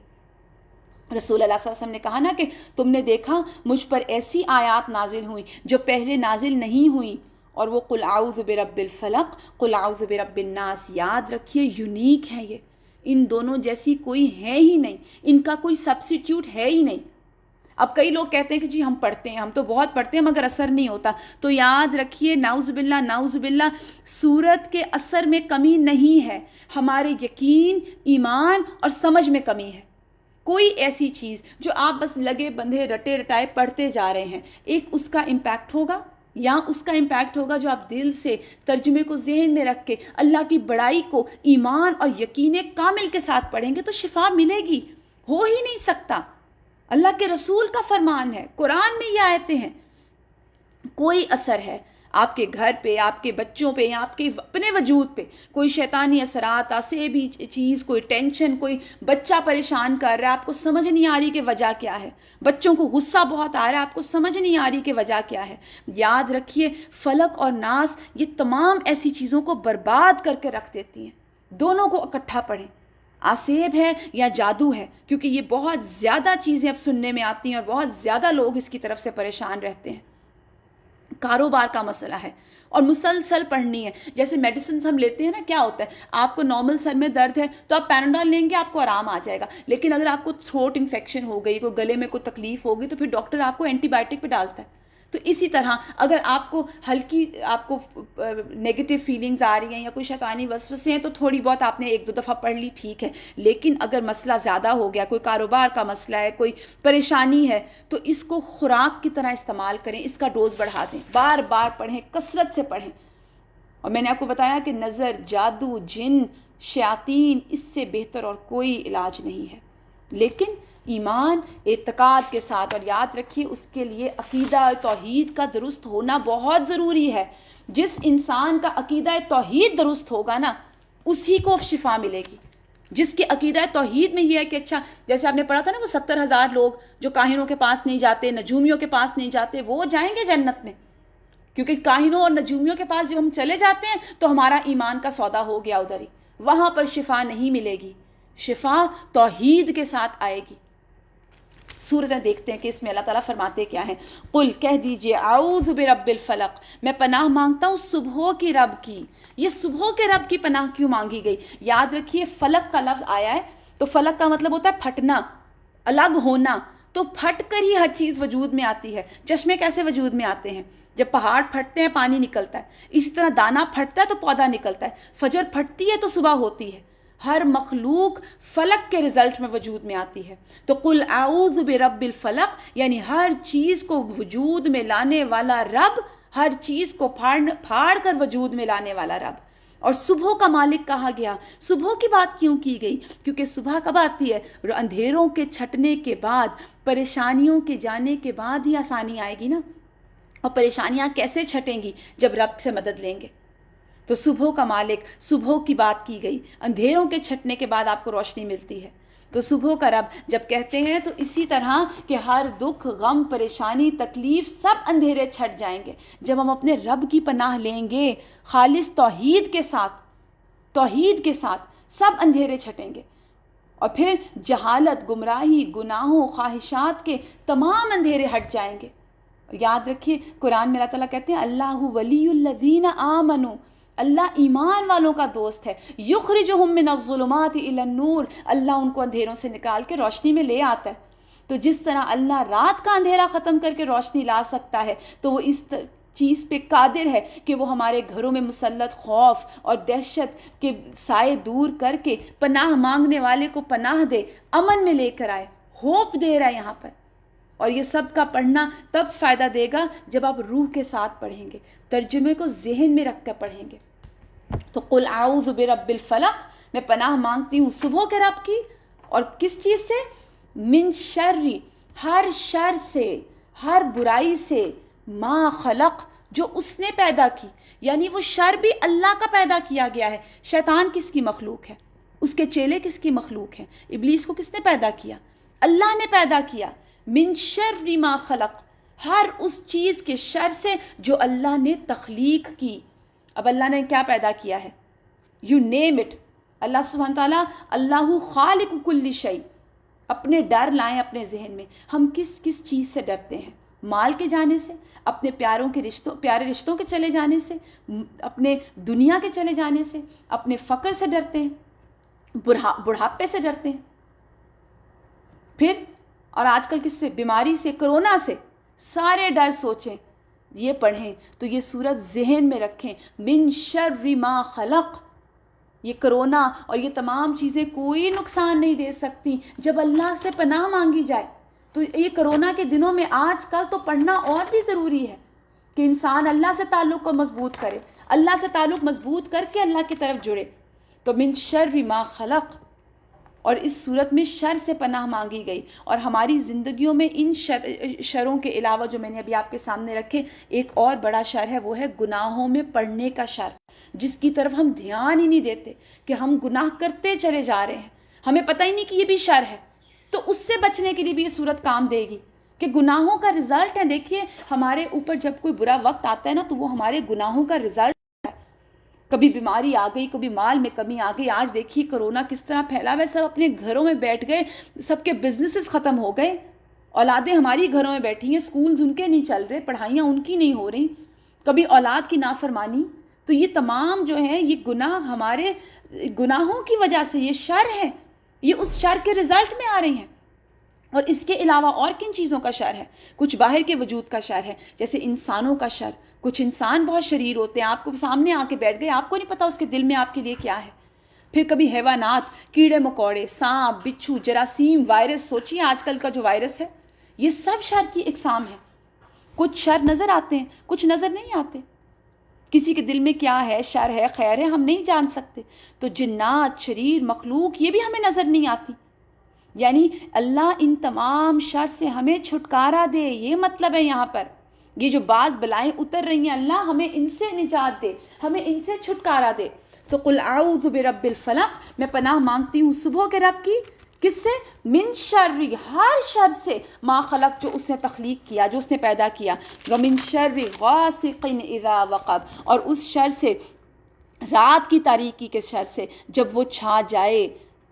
رسول اللہ صلی اللہ علیہ وسلم نے کہا نا کہ تم نے دیکھا مجھ پر ایسی آیات نازل ہوئیں جو پہلے نازل نہیں ہوئیں، اور وہ قل اعوذ برب الفلق، قل اعوذ برب الناس، یاد رکھیے یونیک ہے یہ، ان دونوں جیسی کوئی ہے ہی نہیں، ان کا کوئی سبسٹیوٹ ہے ہی نہیں۔ اب کئی لوگ کہتے ہیں کہ جی ہم پڑھتے ہیں، ہم تو بہت پڑھتے ہیں مگر اثر نہیں ہوتا، تو یاد رکھیے نعوذ باللہ سورت کے اثر میں کمی نہیں ہے، ہمارے یقین، ایمان اور سمجھ میں کمی ہے۔ کوئی ایسی چیز جو آپ بس لگے بندھے رٹے رٹائے پڑھتے جا رہے ہیں، ایک اس کا امپیکٹ ہوگا یا اس کا امپیکٹ ہوگا جو آپ دل سے ترجمے کو ذہن میں رکھ کے اللہ کی بڑائی کو ایمان اور یقین کامل کے ساتھ پڑھیں گے تو شفا ملے گی، ہو ہی نہیں سکتا۔ اللہ کے رسول کا فرمان ہے، قرآن میں یہ آیتیں ہیں۔ کوئی اثر ہے آپ کے گھر پہ، آپ کے بچوں پہ یا آپ کے اپنے وجود پہ، کوئی شیطانی اثرات، آسیبی چیز، کوئی ٹینشن، کوئی بچہ پریشان کر رہا ہے، آپ کو سمجھ نہیں آ رہی کہ وجہ کیا ہے، بچوں کو غصہ بہت آ رہا ہے، آپ کو سمجھ نہیں آ رہی کہ وجہ کیا ہے، یاد رکھیے فلق اور ناس یہ تمام ایسی چیزوں کو برباد کر کے رکھ دیتی ہیں۔ دونوں کو اکٹھا پڑھیں، آسیب ہے یا جادو ہے، کیونکہ یہ بہت زیادہ چیزیں اب سننے میں آتی ہیں اور بہت زیادہ لوگ اس کی طرف سے پریشان رہتے ہیں۔ کاروبار کا مسئلہ ہے اور مسلسل پڑھنی ہے، جیسے میڈیسنز ہم لیتے ہیں نا، کیا ہوتا ہے آپ کو نارمل سر میں درد ہے تو آپ پیناڈول لیں گے، آپ کو آرام آ جائے گا، لیکن اگر آپ کو تھروٹ انفیکشن ہو گئی، کوئی گلے میں کوئی تکلیف ہو گئی تو پھر ڈاکٹر آپ کو اینٹی بائیوٹک پہ ڈالتا ہے۔ تو اسی طرح اگر آپ کو ہلکی آپ کو نیگیٹو فیلنگز آ رہی ہیں یا کوئی شیطانی وسوسے ہیں تو تھوڑی بہت آپ نے ایک دو دفعہ پڑھ لی، ٹھیک ہے، لیکن اگر مسئلہ زیادہ ہو گیا، کوئی کاروبار کا مسئلہ ہے، کوئی پریشانی ہے، تو اس کو خوراک کی طرح استعمال کریں، اس کا ڈوز بڑھا دیں، بار بار پڑھیں، کثرت سے پڑھیں۔ اور میں نے آپ کو بتایا کہ نظر، جادو، جن، شیاطین، اس سے بہتر اور کوئی علاج نہیں ہے، لیکن ایمان اعتقاد کے ساتھ، اور یاد رکھیے اس کے لیے عقیدہ توحید کا درست ہونا بہت ضروری ہے۔ جس انسان کا عقیدہ توحید درست ہوگا نا، اسی کو شفا ملے گی۔ جس کے عقیدہ توحید میں یہ ہے کہ اچھا، جیسے آپ نے پڑھا تھا نا وہ 70,000 لوگ جو کاہنوں کے پاس نہیں جاتے، نجومیوں کے پاس نہیں جاتے، وہ جائیں گے جنت میں، کیونکہ کاہنوں اور نجومیوں کے پاس جب ہم چلے جاتے ہیں تو ہمارا ایمان کا سودا ہو گیا ادھر ہی، وہاں پر شفا نہیں ملے گی، شفا توحید کے ساتھ آئے گی۔ سورتیں دیکھتے ہیں کہ اس میں اللہ تعالیٰ فرماتے کیا ہیں۔ قل کہہ دیجئے اعوذ برب الفلق، میں پناہ مانگتا ہوں صبحوں کی رب کی۔ یہ صبحوں کے رب کی پناہ کیوں مانگی گئی؟ یاد رکھیے فلق کا لفظ آیا ہے تو فلق کا مطلب ہوتا ہے پھٹنا، الگ ہونا، تو پھٹ کر ہی ہر چیز وجود میں آتی ہے۔ چشمے کیسے وجود میں آتے ہیں؟ جب پہاڑ پھٹتے ہیں پانی نکلتا ہے، اسی طرح دانا پھٹتا ہے تو پودا نکلتا ہے، فجر پھٹتی ہے تو صبح ہوتی ہے۔ ہر مخلوق فلک کے رزلٹ میں وجود میں آتی ہے۔ تو قل اعوذ برب الفلق یعنی ہر چیز کو وجود میں لانے والا رب، ہر چیز کو پھاڑ کر وجود میں لانے والا رب۔ اور صبح کا مالک کہا گیا۔ صبح کی بات کیوں کی گئی؟ کیونکہ صبح کب آتی ہے؟ اندھیروں کے چھٹنے کے بعد، پریشانیوں کے جانے کے بعد ہی آسانی آئے گی نا۔ اور پریشانیاں کیسے چھٹیں گی؟ جب رب سے مدد لیں گے۔ تو صبح کا مالک، صبح کی بات کی گئی، اندھیروں کے چھٹنے کے بعد آپ کو روشنی ملتی ہے، تو صبح کا رب جب کہتے ہیں تو اسی طرح کہ ہر دکھ، غم، پریشانی، تکلیف سب اندھیرے چھٹ جائیں گے جب ہم اپنے رب کی پناہ لیں گے، خالص توحید کے ساتھ سب اندھیرے چھٹیں گے، اور پھر جہالت، گمراہی، گناہوں، خواہشات کے تمام اندھیرے ہٹ جائیں گے۔ یاد رکھیے قرآن میں اللہ تعالیٰ کہتے ہیں اللہ ولی الذین آمنوا، اللہ ایمان والوں کا دوست ہے، یخرجہم من الظلمات الی النور، اللہ ان کو اندھیروں سے نکال کے روشنی میں لے آتا ہے۔ تو جس طرح اللہ رات کا اندھیرا ختم کر کے روشنی لا سکتا ہے، تو وہ اس چیز پہ قادر ہے کہ وہ ہمارے گھروں میں مسلط خوف اور دہشت کے سائے دور کر کے پناہ مانگنے والے کو پناہ دے، امن میں لے کر آئے، ہوپ دے رہا ہے یہاں پر۔ اور یہ سب کا پڑھنا تب فائدہ دے گا جب آپ روح کے ساتھ پڑھیں گے، ترجمے کو ذہن میں رکھ کر پڑھیں گے۔ تو قل اعوذ برب الفلق، میں پناہ مانگتی ہوں صبح کے رب کی، اور کس چیز سے؟ من شر، ہر شر سے، ہر برائی سے، ما خلق، جو اس نے پیدا کی. یعنی وہ شر بھی اللہ کا پیدا کیا گیا ہے. شیطان کس کی مخلوق ہے؟ اس کے چیلے کس کی مخلوق ہیں؟ ابلیس کو کس نے پیدا کیا؟ اللہ نے پیدا کیا. من شر ما خلق، ہر اس چیز کے شر سے جو اللہ نے تخلیق کی. اب اللہ نے کیا پیدا کیا ہے؟ You name it. اللہ سبحانہ تعالیٰ اللہ خالق کل شیء. اپنے ڈر لائیں اپنے ذہن میں. ہم کس کس چیز سے ڈرتے ہیں؟ مال کے جانے سے، اپنے پیارے رشتوں کے چلے جانے سے، اپنے دنیا کے چلے جانے سے، اپنے فقر سے ڈرتے ہیں، بڑھاپے سے ڈرتے ہیں. پھر اور آج کل کس سے؟ بیماری سے، کرونا سے. سارے ڈر سوچیں، یہ پڑھیں تو یہ سورت ذہن میں رکھیں. من شر ما خلق. یہ کرونا اور یہ تمام چیزیں کوئی نقصان نہیں دے سکتی جب اللہ سے پناہ مانگی جائے. تو یہ کرونا کے دنوں میں آج کل تو پڑھنا اور بھی ضروری ہے کہ انسان اللہ سے تعلق کو مضبوط کرے، اللہ سے تعلق مضبوط کر کے اللہ کی طرف جڑے. تو من شر ما خلق، اور اس صورت میں شر سے پناہ مانگی گئی. اور ہماری زندگیوں میں ان شروں کے علاوہ جو میں نے ابھی آپ کے سامنے رکھے، ایک اور بڑا شر ہے، وہ ہے گناہوں میں پڑنے کا شر، جس کی طرف ہم دھیان ہی نہیں دیتے کہ ہم گناہ کرتے چلے جا رہے ہیں. ہمیں پتہ ہی نہیں کہ یہ بھی شر ہے. تو اس سے بچنے کے لیے بھی یہ صورت کام دے گی کہ گناہوں کا رزلٹ ہے. دیکھیے ہمارے اوپر جب کوئی برا وقت آتا ہے نا، تو وہ ہمارے گناہوں کا رزلٹ. کبھی بیماری آ گئی، کبھی مال میں کمی آ گئی. آج دیکھیے کرونا کس طرح پھیلا ہوا ہے. سب اپنے گھروں میں بیٹھ گئے، سب کے بزنسز ختم ہو گئے. اولادیں ہماری گھروں میں بیٹھی ہیں، سکولز ان کے نہیں چل رہے، پڑھائیاں ان کی نہیں ہو رہی. کبھی اولاد کی نافرمانی. تو یہ تمام جو ہیں یہ گناہ ہمارے گناہوں کی وجہ سے، یہ شر ہے، یہ اس شر کے رزلٹ میں آ رہی ہیں. اور اس کے علاوہ اور کن چیزوں کا شر ہے؟ کچھ باہر کے وجود کا شر ہے، جیسے انسانوں کا شر. کچھ انسان بہت شریر ہوتے ہیں، آپ کو سامنے آ کے بیٹھ گئے، آپ کو نہیں پتا اس کے دل میں آپ کے لیے کیا ہے. پھر کبھی حیوانات، کیڑے مکوڑے، سانپ، بچھو، جراثیم، وائرس. سوچیے آج کل کا جو وائرس ہے، یہ سب شر کی اقسام ہے. کچھ شر نظر آتے ہیں، کچھ نظر نہیں آتے. کسی کے دل میں کیا ہے، شر ہے، خیر ہے، ہم نہیں جان سکتے. تو جنات، شریر، مخلوق، یہ بھی ہمیں نظر نہیں آتی. یعنی اللہ ان تمام شر سے ہمیں چھٹکارا دے، یہ مطلب ہے یہاں پر. یہ جو بعض بلائیں اتر رہی ہیں، اللہ ہمیں ان سے نجات دے، ہمیں ان سے چھٹکارا دے. تو قل اعوذ برب الفلق، میں پناہ مانگتی ہوں صبح کے رب کی. کس سے؟ من شر، ہر شر سے، ما خلق، جو اس نے تخلیق کیا، جو اس نے پیدا کیا. ومن شر غاسق اذا وقب، اور اس شر سے، رات کی تاریکی کے شر سے جب وہ چھا جائے.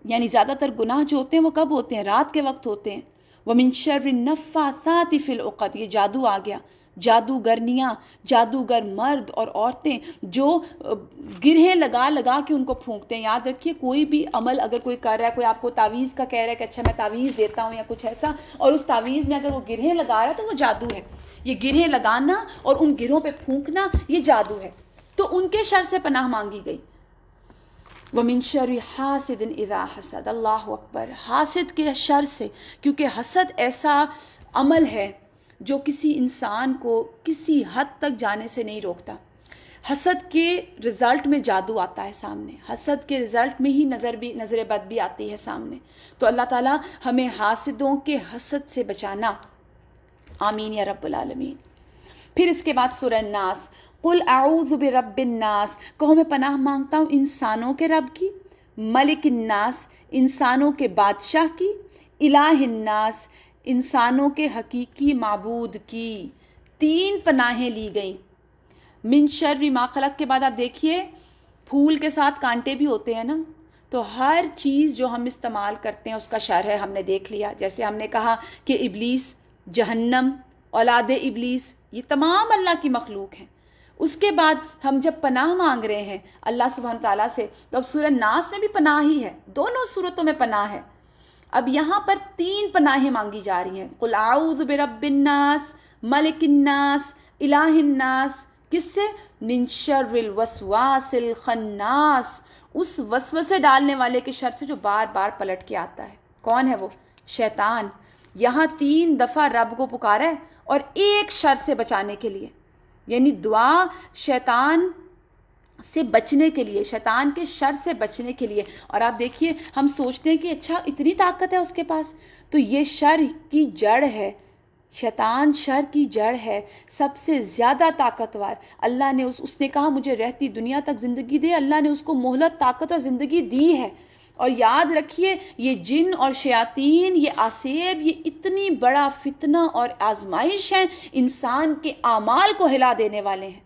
یعنی زیادہ تر گناہ جو ہوتے ہیں وہ کب ہوتے ہیں؟ رات کے وقت ہوتے ہیں. ومن شر النفاثات فی العقد، یہ جادو آ گیا. جادوگرنیاں، جادوگر مرد اور عورتیں جو گرہیں لگا لگا کے ان کو پھونکتے ہیں. یاد رکھیے کوئی بھی عمل اگر کوئی کر رہا ہے، کوئی آپ کو تعویذ کا کہہ رہا ہے کہ اچھا میں تعویذ دیتا ہوں یا کچھ ایسا، اور اس تعویذ میں اگر وہ گرہیں لگا رہا ہے تو وہ جادو ہے. یہ گرہیں لگانا اور ان گرہوں پہ پھونکنا یہ جادو ہے. تو ان کے شر سے پناہ مانگی گئی. وَمِن شَرِّ حَاسِدٍ إِذَا حَسَدَ، اللہ اکبر، حاسد کے شر سے. کیونکہ حسد ایسا عمل ہے جو کسی انسان کو کسی حد تک جانے سے نہیں روکتا. حسد کے رزلٹ میں جادو آتا ہے سامنے، حسد کے رزلٹ میں ہی نظر بد بھی آتی ہے سامنے. تو اللہ تعالیٰ ہمیں حاسدوں کے حسد سے بچانا. آمین یا رب العالمین. پھر اس کے بعد سورہ الناس، قل اعوذ برب الناس، کہو میں پناہ مانگتا ہوں انسانوں کے رب کی، ملک الناس، انسانوں کے بادشاہ کی، الہ الناس، انسانوں کے حقیقی معبود کی. 3 پناہیں لی گئیں. من شر ما خلق کے بعد آپ دیکھیے پھول کے ساتھ کانٹے بھی ہوتے ہیں نا، تو ہر چیز جو ہم استعمال کرتے ہیں اس کا شر ہے. ہم نے دیکھ لیا، جیسے ہم نے کہا کہ ابلیس، جہنم، اولاد ابلیس، یہ تمام اللہ کی مخلوق ہیں. اس کے بعد ہم جب پناہ مانگ رہے ہیں اللہ سبحانہ تعالیٰ سے، تو اب سورہ ناس میں بھی پناہ ہی ہے، دونوں صورتوں میں پناہ ہے. اب یہاں پر 3 پناہیں مانگی جا رہی ہیں. قل اعوذ برب الناس، ملک الناس، الہ الناس. کس سے؟ من شر الوسواس الخناس، اس وسوسے ڈالنے والے کے شر سے جو بار بار پلٹ کے آتا ہے. کون ہے وہ؟ شیطان. یہاں 3 دفعہ رب کو پکارا ہے اور ایک شر سے بچانے کے لیے. یعنی دعا شیطان سے بچنے کے لیے، شیطان کے شر سے بچنے کے لیے. اور آپ دیکھیے ہم سوچتے ہیں کہ اچھا اتنی طاقت ہے اس کے پاس، تو یہ شر کی جڑ ہے، شیطان شر کی جڑ ہے، سب سے زیادہ طاقتور. اللہ نے اس نے کہا مجھے رہتی دنیا تک زندگی دے، اللہ نے اس کو مہلت، طاقت اور زندگی دی ہے. اور یاد رکھیے یہ جن اور شیاطین، یہ آسیب، یہ اتنی بڑا فتنہ اور آزمائش ہیں، انسان کے اعمال کو ہلا دینے والے ہیں.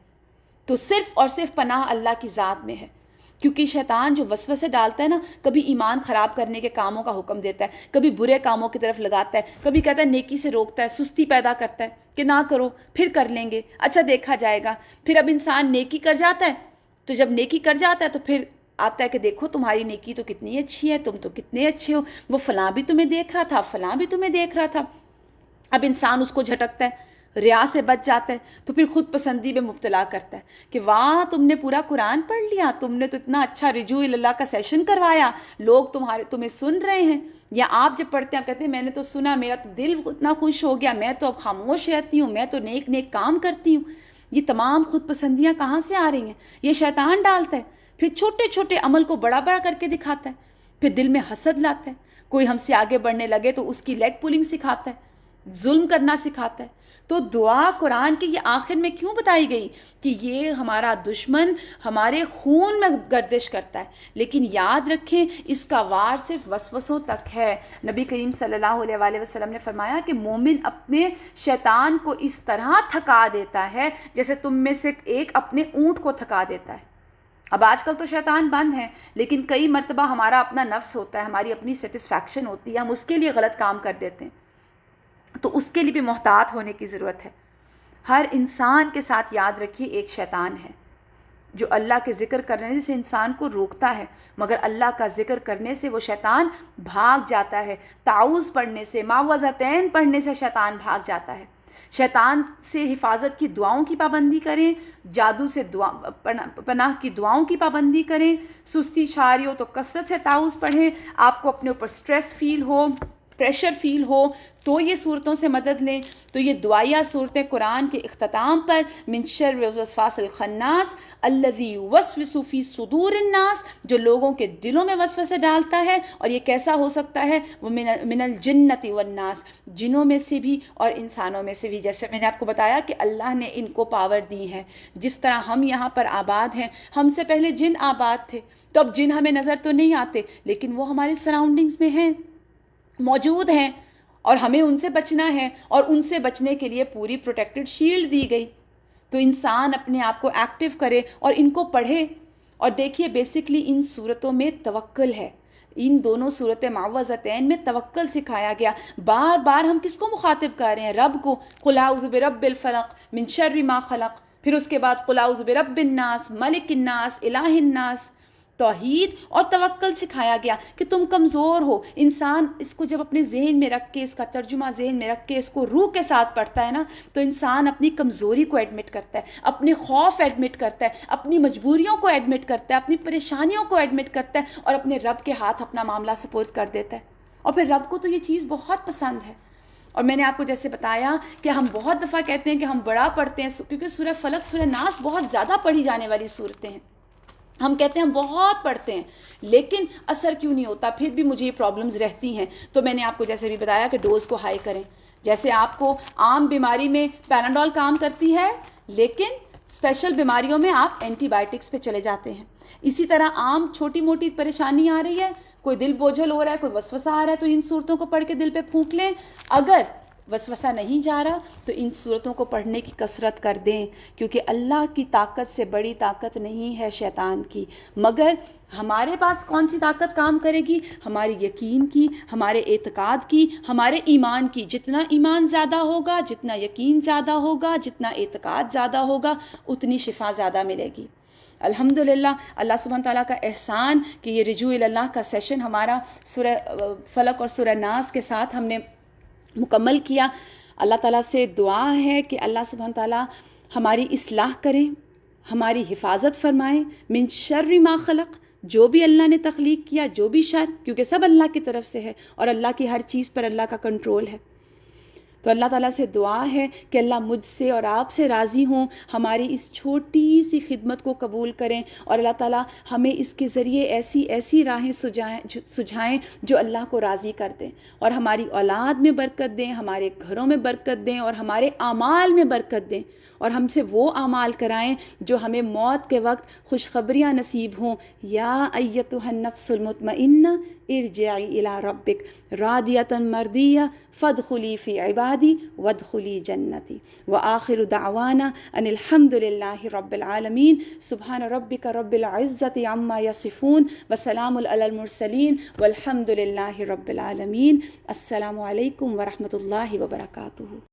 تو صرف اور صرف پناہ اللہ کی ذات میں ہے. کیونکہ شیطان جو وسوسے ڈالتا ہے نا، کبھی ایمان خراب کرنے کے کاموں کا حکم دیتا ہے، کبھی برے کاموں کی طرف لگاتا ہے، کبھی کہتا ہے نیکی سے روکتا ہے، سستی پیدا کرتا ہے کہ نہ کرو، پھر کر لیں گے، اچھا دیکھا جائے گا. پھر اب انسان نیکی کر جاتا ہے، تو جب نیکی کر جاتا ہے تو پھر آتا ہے کہ دیکھو تمہاری نیکی تو کتنی اچھی ہے، تم تو کتنے اچھے ہو، وہ فلاں بھی تمہیں دیکھ رہا تھا، فلاں بھی تمہیں دیکھ رہا تھا. اب انسان اس کو جھٹکتا ہے، ریا سے بچ جاتا ہے، تو پھر خود پسندی میں مبتلا کرتا ہے کہ واہ تم نے پورا قرآن پڑھ لیا، تم نے تو اتنا اچھا رجوع اللہ کا سیشن کروایا، لوگ تمہیں سن رہے ہیں. یا آپ جب پڑھتے ہیں آپ کہتے ہیں میں نے تو سنا، میرا تو دل اتنا خوش ہو گیا، میں تو اب خاموش رہتی ہوں، میں تو نیک نیک کام کرتی ہوں. یہ تمام خود پسندیاں کہاں سے آ رہی ہیں؟ یہ شیطان ڈالتا ہے. پھر چھوٹے چھوٹے عمل کو بڑا بڑا کر کے دکھاتا ہے، پھر دل میں حسد لاتا ہے. کوئی ہم سے آگے بڑھنے لگے تو اس کی لیگ پولنگ سکھاتا ہے، ظلم کرنا سکھاتا ہے. تو دعا قرآن کے یہ آخر میں کیوں بتائی گئی کہ یہ ہمارا دشمن ہمارے خون میں گردش کرتا ہے، لیکن یاد رکھیں اس کا وار صرف وسوسوں تک ہے. نبی کریم صلی اللہ علیہ وآلہ وسلم نے فرمایا کہ مومن اپنے شیطان کو اس طرح تھکا دیتا ہے جیسے تم میں سے ایک اپنے اونٹ کو تھکا دیتا ہے. اب آج کل تو شیطان بند ہے، لیکن کئی مرتبہ ہمارا اپنا نفس ہوتا ہے، ہماری اپنی سیٹسفیکشن ہوتی ہے، ہم اس کے لیے غلط کام کر دیتے ہیں. تو اس کے لیے بھی محتاط ہونے کی ضرورت ہے. ہر انسان کے ساتھ یاد رکھیے ایک شیطان ہے جو اللہ کے ذکر کرنے سے انسان کو روکتا ہے، مگر اللہ کا ذکر کرنے سے وہ شیطان بھاگ جاتا ہے. تعوذ پڑھنے سے، معوذتین پڑھنے سے شیطان بھاگ جاتا ہے. شیطان سے حفاظت کی دعاؤں کی پابندی کریں، جادو سے پناہ کی دعاؤں کی پابندی کریں. سستی چھا رہی ہو تو کثرت سے تعوذ پڑھیں. آپ کو اپنے اوپر سٹریس فیل ہو، پریشر فیل ہو تو یہ صورتوں سے مدد لیں. تو یہ دعائیہ صورتیں قرآن کے اختتام پر من شر الوسواس الخناس الذی یوسوس فی صدور الناس، جو لوگوں کے دلوں میں وسوسے ڈالتا ہے. اور یہ کیسا ہو سکتا ہے؟ وہ من الجنت والناس، جنوں میں سے بھی اور انسانوں میں سے بھی. جیسے میں نے آپ کو بتایا کہ اللہ نے ان کو پاور دی ہے. جس طرح ہم یہاں پر آباد ہیں، ہم سے پہلے جن آباد تھے، تو اب جن ہمیں نظر تو نہیں آتے لیکن وہ ہمارے سراؤنڈنگز میں ہیں، موجود ہیں، اور ہمیں ان سے بچنا ہے، اور ان سے بچنے کے لیے پوری پروٹیکٹڈ شیلڈ دی گئی. تو انسان اپنے آپ کو ایکٹیو کرے اور ان کو پڑھے. اور دیکھیے بیسکلی ان صورتوں میں توکل ہے. ان دونوں صورت معوذتین میں توکل سکھایا گیا. بار بار ہم کس کو مخاطب کر رہے ہیں؟ رب کو. قل اعوذ برب الفلق من شر ما خلق. پھر اس کے بعد قل اعوذ برب الناس ملک الناس الہ الناس. توحید اور توکل سکھایا گیا کہ تم کمزور ہو. انسان اس کو جب اپنے ذہن میں رکھ کے، اس کا ترجمہ ذہن میں رکھ کے اس کو روح کے ساتھ پڑھتا ہے نا، تو انسان اپنی کمزوری کو ایڈمٹ کرتا ہے، اپنے خوف ایڈمٹ کرتا ہے، اپنی مجبوریوں کو ایڈمٹ کرتا ہے، اپنی پریشانیوں کو ایڈمٹ کرتا ہے، اور اپنے رب کے ہاتھ اپنا معاملہ سپورٹ کر دیتا ہے. اور پھر رب کو تو یہ چیز بہت پسند ہے. اور میں نے آپ کو جیسے بتایا کہ ہم بہت دفعہ کہتے ہیں کہ ہم بڑا پڑھتے ہیں، کیونکہ سورہ فلق، سورہ ناس بہت زیادہ پڑھی جانے والی صورتیں ہیں. ہم کہتے ہیں ہم بہت پڑھتے ہیں لیکن اثر کیوں نہیں ہوتا؟ پھر بھی مجھے یہ پرابلمز رہتی ہیں. تو میں نے آپ کو جیسے بھی بتایا کہ ڈوز کو ہائی کریں. جیسے آپ کو عام بیماری میں پیناڈول کام کرتی ہے، لیکن اسپیشل بیماریوں میں آپ اینٹی بائیوٹکس پہ چلے جاتے ہیں. اسی طرح عام چھوٹی موٹی پریشانی آ رہی ہے، کوئی دل بوجھل ہو رہا ہے، کوئی وسوسہ آ رہا ہے، تو ان صورتوں کو پڑھ کے دل پہ پھونک لیں. اگر وسوسہ نہیں جا رہا تو ان صورتوں کو پڑھنے کی کثرت کر دیں، کیونکہ اللہ کی طاقت سے بڑی طاقت نہیں ہے شیطان کی. مگر ہمارے پاس کون سی طاقت کام کرے گی؟ ہماری یقین کی، ہمارے اعتقاد کی، ہمارے ایمان کی. جتنا ایمان زیادہ ہوگا، جتنا یقین زیادہ ہوگا، جتنا اعتقاد زیادہ ہوگا، اتنی شفا زیادہ ملے گی. الحمدللہ اللہ سبحانہ تعالیٰ کا احسان کہ یہ رجوع اللہ کا سیشن ہمارا سورہ فلق اور سورہ ناس کے ساتھ ہم نے مکمل کیا. اللہ تعالیٰ سے دعا ہے کہ اللہ سبحانہ تعالیٰ ہماری اصلاح کریں، ہماری حفاظت فرمائیں من شر ما خلق، جو بھی اللہ نے تخلیق کیا، جو بھی شر، کیونکہ سب اللہ کی طرف سے ہے اور اللہ کی ہر چیز پر اللہ کا کنٹرول ہے. تو اللہ تعالیٰ سے دعا ہے کہ اللہ مجھ سے اور آپ سے راضی ہوں، ہماری اس چھوٹی سی خدمت کو قبول کریں، اور اللہ تعالیٰ ہمیں اس کے ذریعے ایسی راہیں سجھائیں جو اللہ کو راضی کر دیں، اور ہماری اولاد میں برکت دیں، ہمارے گھروں میں برکت دیں، اور ہمارے اعمال میں برکت دیں، اور ہم سے وہ اعمال کرائیں جو ہمیں موت کے وقت خوشخبریاں نصیب ہوں۔ یا ایتھا النفس المطمئنہ ارجعی الی ربک راضیۃ مرضیہ فادخلی فی عبادی وادخلی جنتی، وآخر دعوانا ان الحمد للہ رب العالمین، سبحان ربک رب العزۃ عما یصفون وسلام علی المرسلین والحمد للہ رب العالمین۔ السلام علیکم ورحمۃ اللہ وبرکاتہ۔